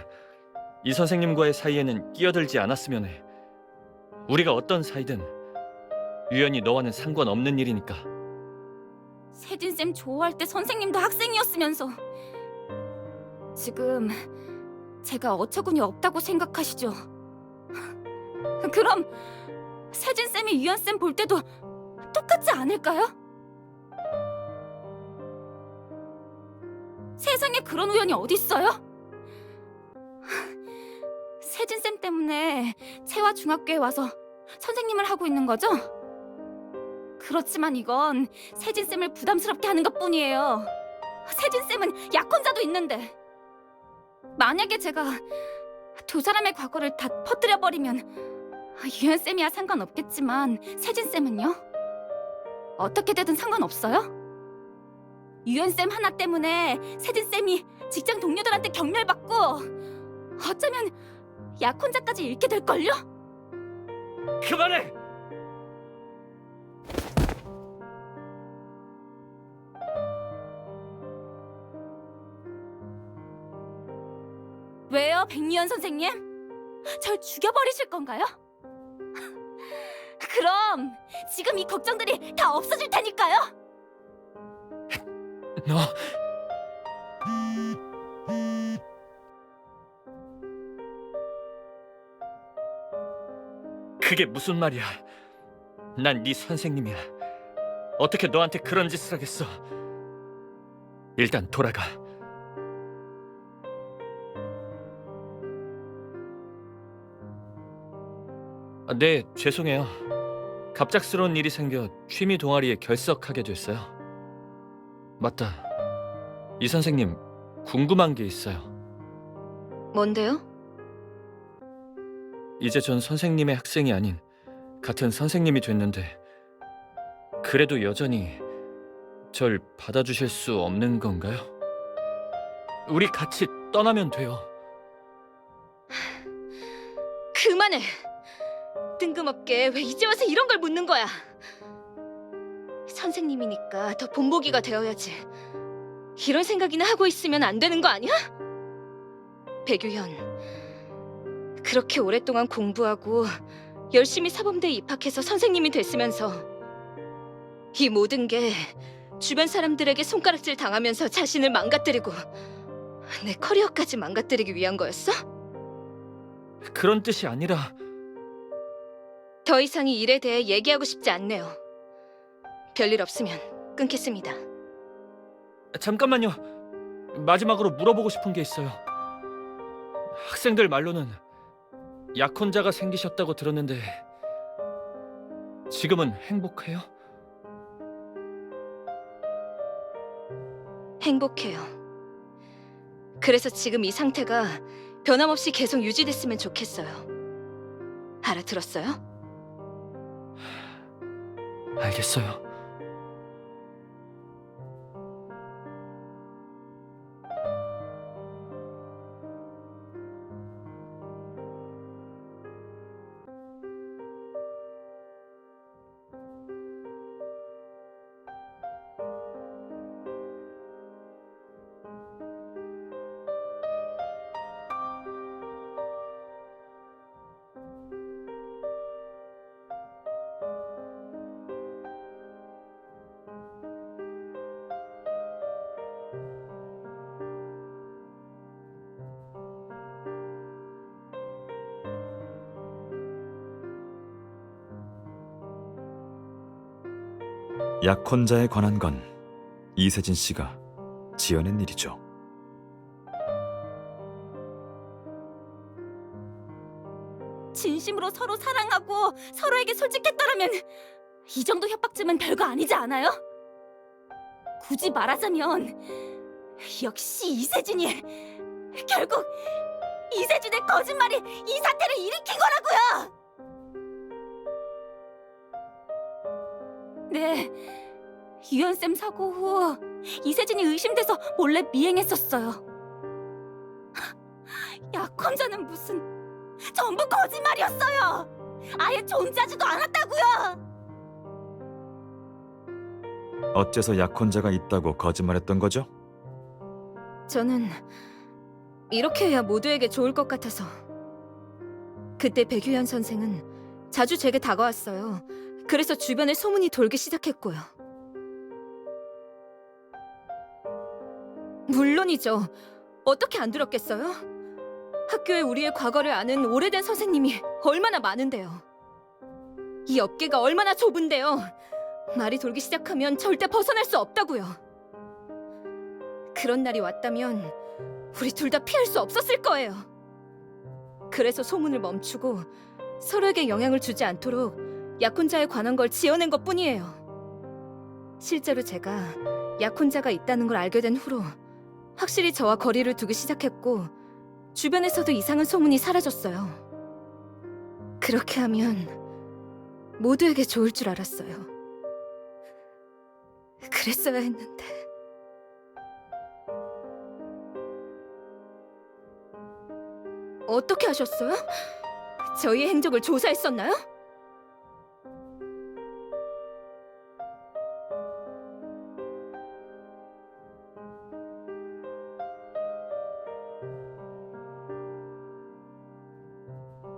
이 선생님과의 사이에는 끼어들지 않았으면 해. 우리가 어떤 사이든 유연이 너와는 상관없는 일이니까. 세진쌤 좋아할 때 선생님도 학생이었으면서 지금 제가 어처구니 없다고 생각하시죠? 그럼 세진 쌤이 유연 쌤 볼 때도 똑같지 않을까요? 세상에 그런 우연이 어딨어요? 세진 쌤 때문에 채화 중학교에 와서 선생님을 하고 있는 거죠? 그렇지만 이건 세진 쌤을 부담스럽게 하는 것뿐이에요. 세진 쌤은 약혼자도 있는데 만약에 제가 두 사람의 과거를 다 퍼뜨려 버리면 유연 쌤이야 상관없겠지만 세진 쌤은요? 어떻게 되든 상관없어요? 유연 쌤 하나 때문에 세진 쌤이 직장 동료들한테 경멸받고 어쩌면 약혼자까지 잃게 될 걸요? 그만해! 왜요, 백유연 선생님? 절 죽여버리실 건가요? 그럼 지금 이 걱정들이 다 없어질 테니까요. 너 그게 무슨 말이야? 난 네 선생님이야. 어떻게 너한테 그런 짓을 하겠어? 일단 돌아가. 네, 죄송해요. 갑작스러운 일이 생겨 취미 동아리에 결석하게 됐어요. 맞다. 이 선생님, 궁금한 게 있어요. 뭔데요? 이제 전 선생님의 학생이 아닌 같은 선생님이 됐는데 그래도 여전히 절 받아주실 수 없는 건가요? 우리 같이 떠나면 돼요. 그만해. 뜬금없게 왜 이제 와서 이런 걸 묻는 거야? 선생님이니까 더 본보기가 되어야지. 이런 생각이나 하고 있으면 안 되는 거 아니야? 백유현, 그렇게 오랫동안 공부하고 열심히 사범대에 입학해서 선생님이 됐으면서 이 모든 게 주변 사람들에게 손가락질 당하면서 자신을 망가뜨리고 내 커리어까지 망가뜨리기 위한 거였어? 그런 뜻이 아니라 더 이상 이 일에 대해 얘기하고 싶지 않네요. 별일 없으면 끊겠습니다. 잠깐만요. 마지막으로 물어보고 싶은 게 있어요. 학생들 말로는 약혼자가 생기셨다고 들었는데 지금은 행복해요? 행복해요. 그래서 지금 이 상태가 변함없이 계속 유지됐으면 좋겠어요. 알아들었어요? 알겠어요. 약혼자에 관한 건 이세진 씨가 지어낸 일이죠. 진심으로 서로 사랑하고 서로에게 솔직했더라면 이 정도 협박쯤은 별거 아니지 않아요? 굳이 말하자면 역시 이세진이 결국 이세진의 거짓말이 이 사태를 일으킨 거라고요! 네, 유연쌤 사고 후 이세진이 의심돼서 몰래 미행했었어요. 약혼자는 무슨 전부 거짓말이었어요! 아예 존재하지도 않았다고요! 어째서 약혼자가 있다고 거짓말했던 거죠? 저는 이렇게 해야 모두에게 좋을 것 같아서. 그때 백유현 선생은 자주 제게 다가왔어요. 그래서 주변에 소문이 돌기 시작했고요. 물론이죠. 어떻게 안 들었겠어요? 학교에 우리의 과거를 아는 오래된 선생님이 얼마나 많은데요. 이 업계가 얼마나 좁은데요. 말이 돌기 시작하면 절대 벗어날 수 없다고요. 그런 날이 왔다면 우리 둘 다 피할 수 없었을 거예요. 그래서 소문을 멈추고 서로에게 영향을 주지 않도록 약혼자에 관한 걸 지어낸 것뿐이에요. 실제로 제가 약혼자가 있다는 걸 알게 된 후로 확실히 저와 거리를 두기 시작했고 주변에서도 이상한 소문이 사라졌어요. 그렇게 하면 모두에게 좋을 줄 알았어요. 그랬어야 했는데. 어떻게 하셨어요? 저희의 행적을 조사했었나요?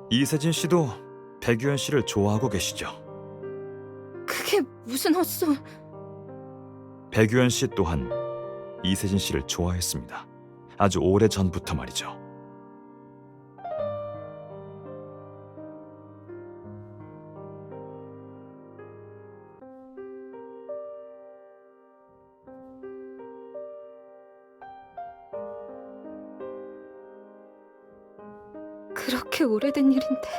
이세진 씨도 백유현 씨를 좋아하고 계시죠? 그게 무슨 헛소... 백유현 씨 또한 이세진 씨를 좋아했습니다. 아주 오래 전부터 말이죠. 그렇게 오래된 일인데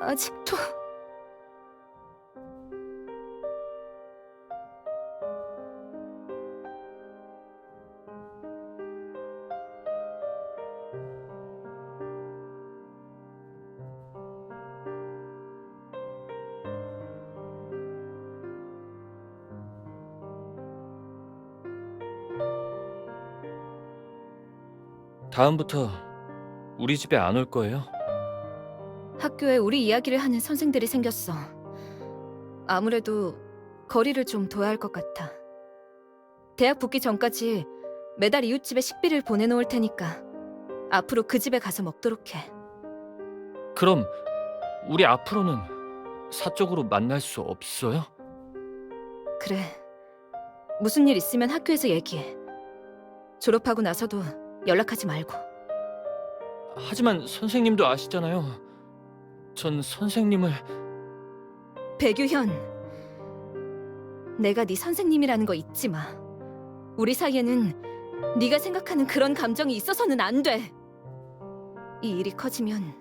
아직도... 다음부터 우리 집에 안 올 거예요? 학교에 우리 이야기를 하는 선생들이 생겼어. 아무래도 거리를 좀 둬야 할 것 같아. 대학 붙기 전까지 매달 이웃집에 식비를 보내놓을 테니까 앞으로 그 집에 가서 먹도록 해. 그럼 우리 앞으로는 사적으로 만날 수 없어요? 그래. 무슨 일 있으면 학교에서 얘기해. 졸업하고 나서도 연락하지 말고. 하지만 선생님도 아시잖아요. 전 선생님을... 백유현, 내가 네 선생님이라는 거 잊지 마. 우리 사이에는 네가 생각하는 그런 감정이 있어서는 안 돼. 이 일이 커지면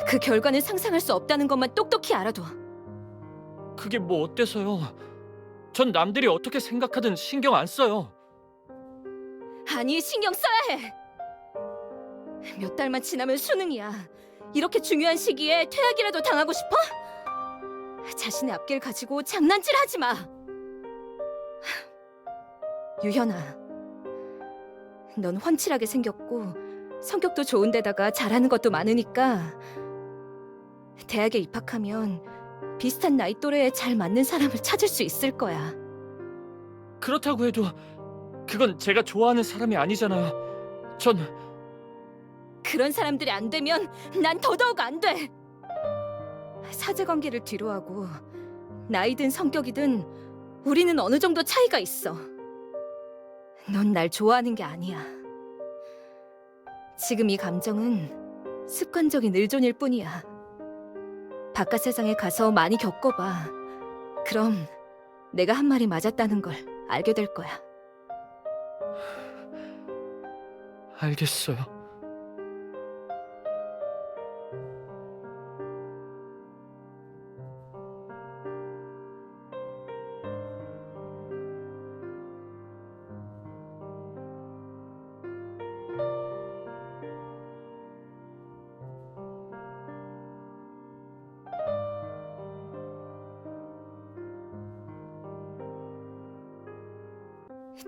그 결과는 상상할 수 없다는 것만 똑똑히 알아둬. 그게 뭐 어때서요? 전 남들이 어떻게 생각하든 신경 안 써요. 아니, 신경 써야 해. 몇 달만 지나면 수능이야. 이렇게 중요한 시기에 퇴학이라도 당하고 싶어? 자신의 앞길 가지고 장난질하지 마. 유현아, 넌 훤칠하게 생겼고 성격도 좋은데다가 잘하는 것도 많으니까 대학에 입학하면 비슷한 나이 또래에 잘 맞는 사람을 찾을 수 있을 거야. 그렇다고 해도 그건 제가 좋아하는 사람이 아니잖아요. 전... 그런 사람들이 안 되면 난 더더욱 안 돼. 사제관계를 뒤로하고 나이든 성격이든 우리는 어느 정도 차이가 있어. 넌 날 좋아하는 게 아니야. 지금 이 감정은 습관적인 의존일 뿐이야. 바깥 세상에 가서 많이 겪어봐. 그럼 내가 한 말이 맞았다는 걸 알게 될 거야. 알겠어요.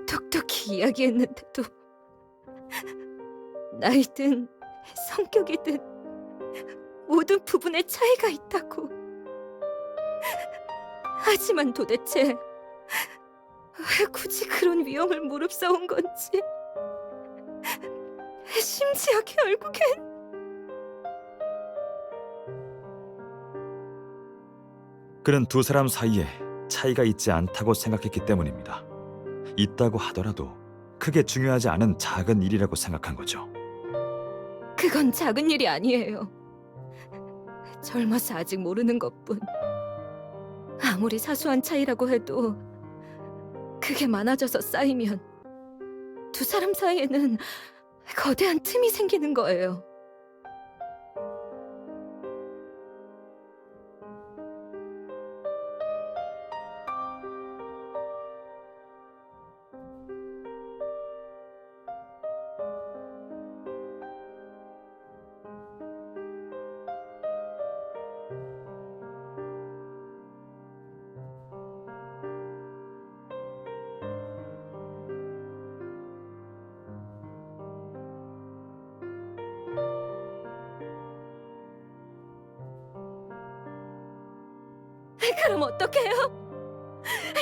똑똑히 이야기했는데도 나이든 성격이든 모든 부분에 차이가 있다고. 하지만 도대체 왜 굳이 그런 위험을 무릅쓰은 건지. 심지어 결국엔 그는 두 사람 사이에 차이가 있지 않다고 생각했기 때문입니다. 있다고 하더라도 크게 중요하지 않은 작은 일이라고 생각한 거죠. 그건 작은 일이 아니에요. 젊어서 아직 모르는 것뿐. 아무리 사소한 차이라고 해도 그게 많아져서 쌓이면 두 사람 사이에는 거대한 틈이 생기는 거예요. 그럼 어떡해요?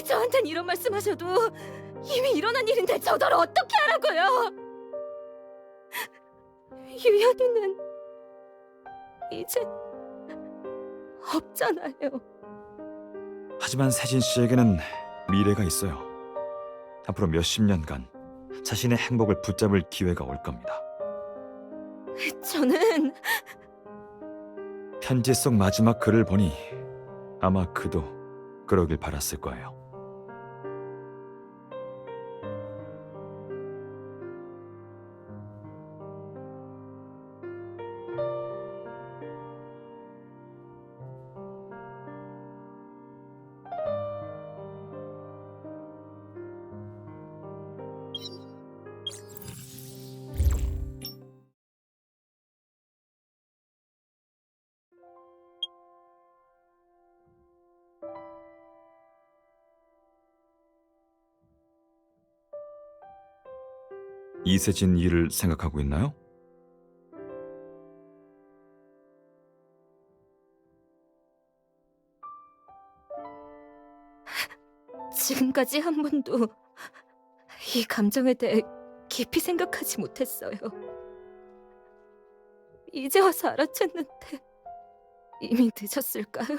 저한텐 이런 말씀하셔도 이미 일어난 일인데 저더러 어떻게 하라고요? 유연이는 이제 없잖아요. 하지만 세진 씨에게는 미래가 있어요. 앞으로 몇십 년간 자신의 행복을 붙잡을 기회가 올 겁니다. 저는 편지 속 마지막 글을 보니 아마 그도 그러길 바랐을 거예요. 이세진 일을 생각하고 있나요? 지금까지 한 번도 이 감정에 대해 깊이 생각하지 못했어요. 이제 와서 알아챘는데 이미 늦었을까요?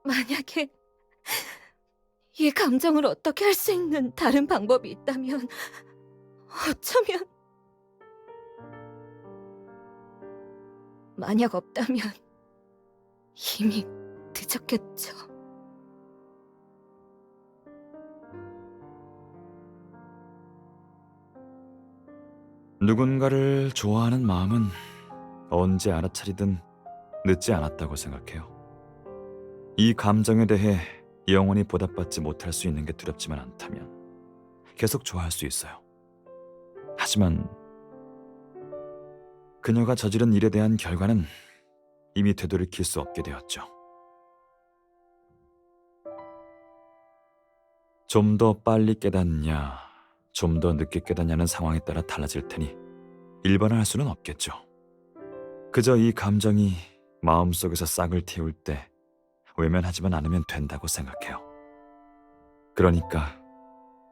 만약에 이 감정을 어떻게 할 수 있는 다른 방법이 있다면 어쩌면 만약 없다면 이미 늦었겠죠. 누군가를 좋아하는 마음은 언제 알아차리든 늦지 않았다고 생각해요. 이 감정에 대해 영원히 보답받지 못할 수 있는 게 두렵지만 않다면 계속 좋아할 수 있어요. 하지만 그녀가 저지른 일에 대한 결과는 이미 되돌이킬 수 없게 되었죠. 좀 더 빨리 깨닫냐, 좀 더 늦게 깨닫냐는 상황에 따라 달라질 테니 일반화할 수는 없겠죠. 그저 이 감정이 마음속에서 싹을 틔울 때 외면하지만 않으면 된다고 생각해요. 그러니까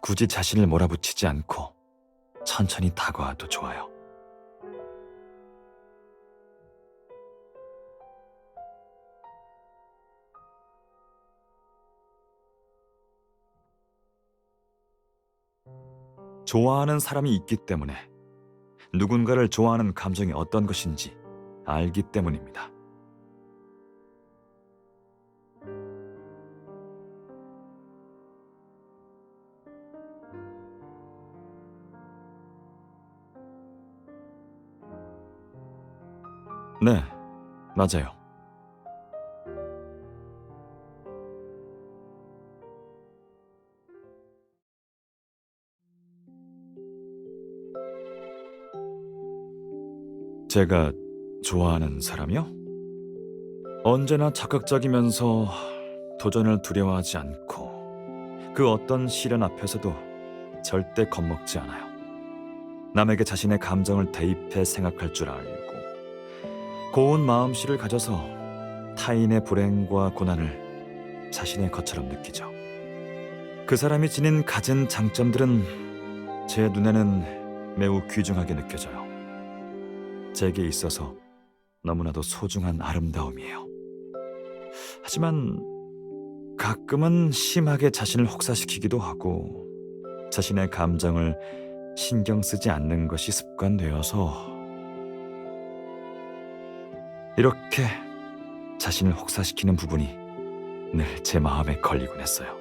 굳이 자신을 몰아붙이지 않고 천천히 다가와도 좋아요. 좋아하는 사람이 있기 때문에 누군가를 좋아하는 감정이 어떤 것인지 알기 때문입니다. 네, 맞아요. 제가 좋아하는 사람이요? 언제나 적극적이면서 도전을 두려워하지 않고 그 어떤 시련 앞에서도 절대 겁먹지 않아요. 남에게 자신의 감정을 대입해 생각할 줄 알고 고운 마음씨를 가져서 타인의 불행과 고난을 자신의 것처럼 느끼죠. 그 사람이 지닌 갖은 장점들은 제 눈에는 매우 귀중하게 느껴져요. 제게 있어서 너무나도 소중한 아름다움이에요. 하지만 가끔은 심하게 자신을 혹사시키기도 하고 자신의 감정을 신경 쓰지 않는 것이 습관되어서 이렇게 자신을 혹사시키는 부분이 늘 제 마음에 걸리곤 했어요.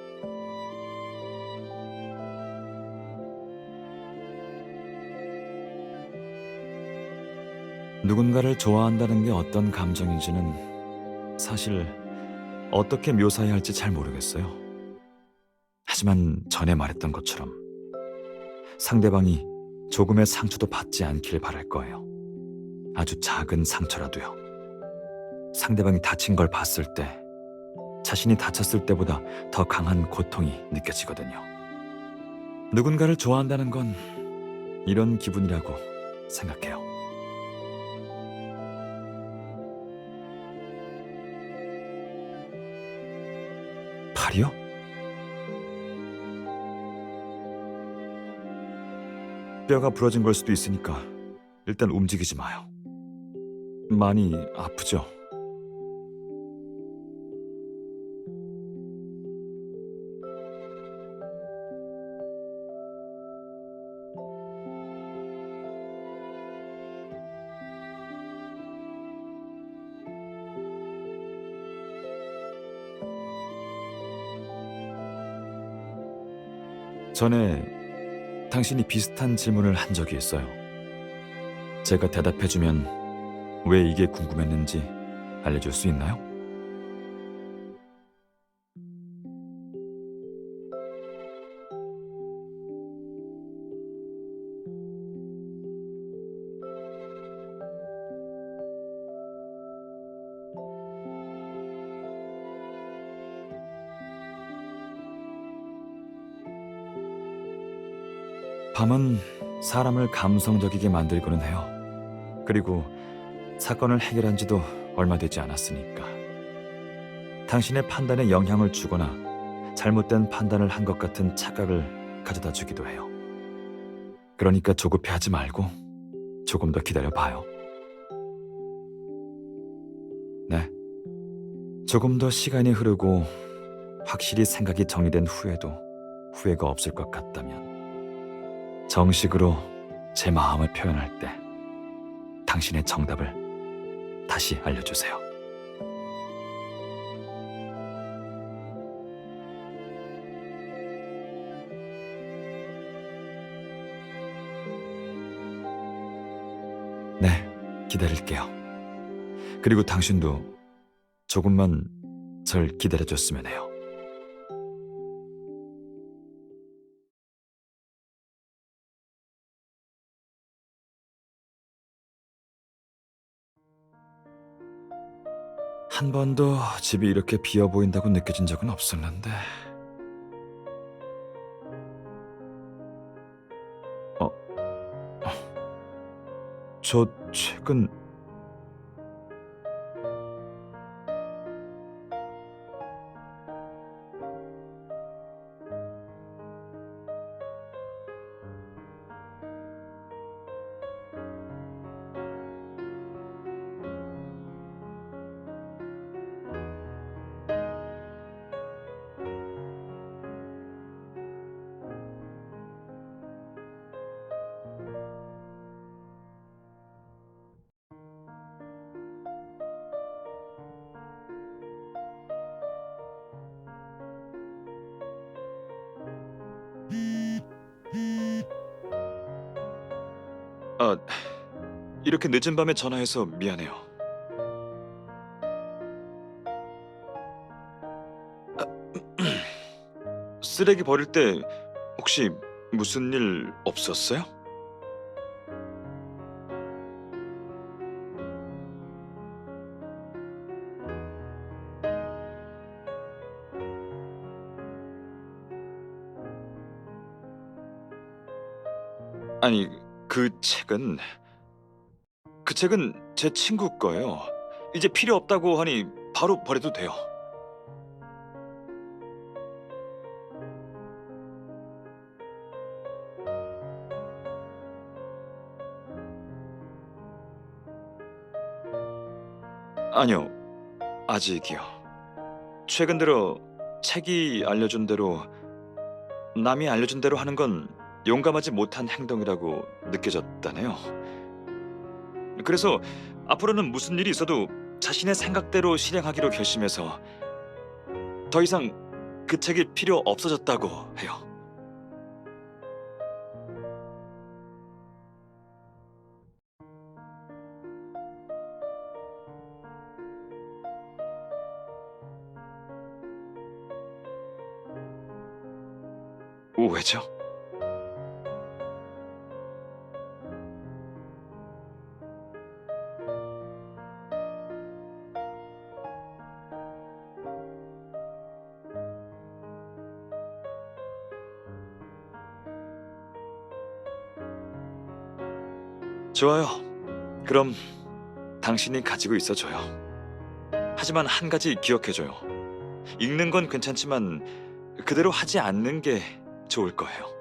누군가를 좋아한다는 게 어떤 감정인지는 사실 어떻게 묘사해야 할지 잘 모르겠어요. 하지만 전에 말했던 것처럼 상대방이 조금의 상처도 받지 않길 바랄 거예요. 아주 작은 상처라도요. 상대방이 다친 걸 봤을 때 자신이 다쳤을 때보다 더 강한 고통이 느껴지거든요. 누군가를 좋아한다는 건 이런 기분이라고 생각해요. 팔이요? 뼈가 부러진 걸 수도 있으니까 일단 움직이지 마요. 많이 아프죠? 전에 당신이 비슷한 질문을 한 적이 있어요. 제가 대답해주면 왜 이게 궁금했는지 알려줄 수 있나요? 밤은 사람을 감성적이게 만들고는 해요. 그리고 사건을 해결한 지도 얼마 되지 않았으니까. 당신의 판단에 영향을 주거나 잘못된 판단을 한 것 같은 착각을 가져다 주기도 해요. 그러니까 조급해하지 말고 조금 더 기다려 봐요. 네. 조금 더 시간이 흐르고 확실히 생각이 정리된 후에도 후회가 없을 것 같다면 정식으로 제 마음을 표현할 때 당신의 정답을 다시 알려주세요. 네, 기다릴게요. 그리고 당신도 조금만 절 기다려줬으면 해요. 한 번도 집이 이렇게 비어 보인다고 느껴진 적은 없었는데. 저 책은 이렇게 늦은 밤에 전화해서 미안해요. 쓰레기 버릴 때 혹시 무슨 일 없었어요? 아니, 그 책은 제 친구 거예요. 이제 필요 없다고 하니 바로 버려도 돼요. 아니요, 아직이요. 최근 들어 책이 알려준 대로, 남이 알려준 대로 하는 건 용감하지 못한 행동이라고 느껴졌다네요. 그래서 앞으로는 무슨 일이 있어도 자신의 생각대로 실행하기로 결심해서 더 이상 그 책이 필요 없어졌다고 해요. 왜죠? 좋아요. 그럼 당신이 가지고 있어줘요. 하지만 한 가지 기억해줘요. 읽는 건 괜찮지만 그대로 하지 않는 게 좋을 거예요.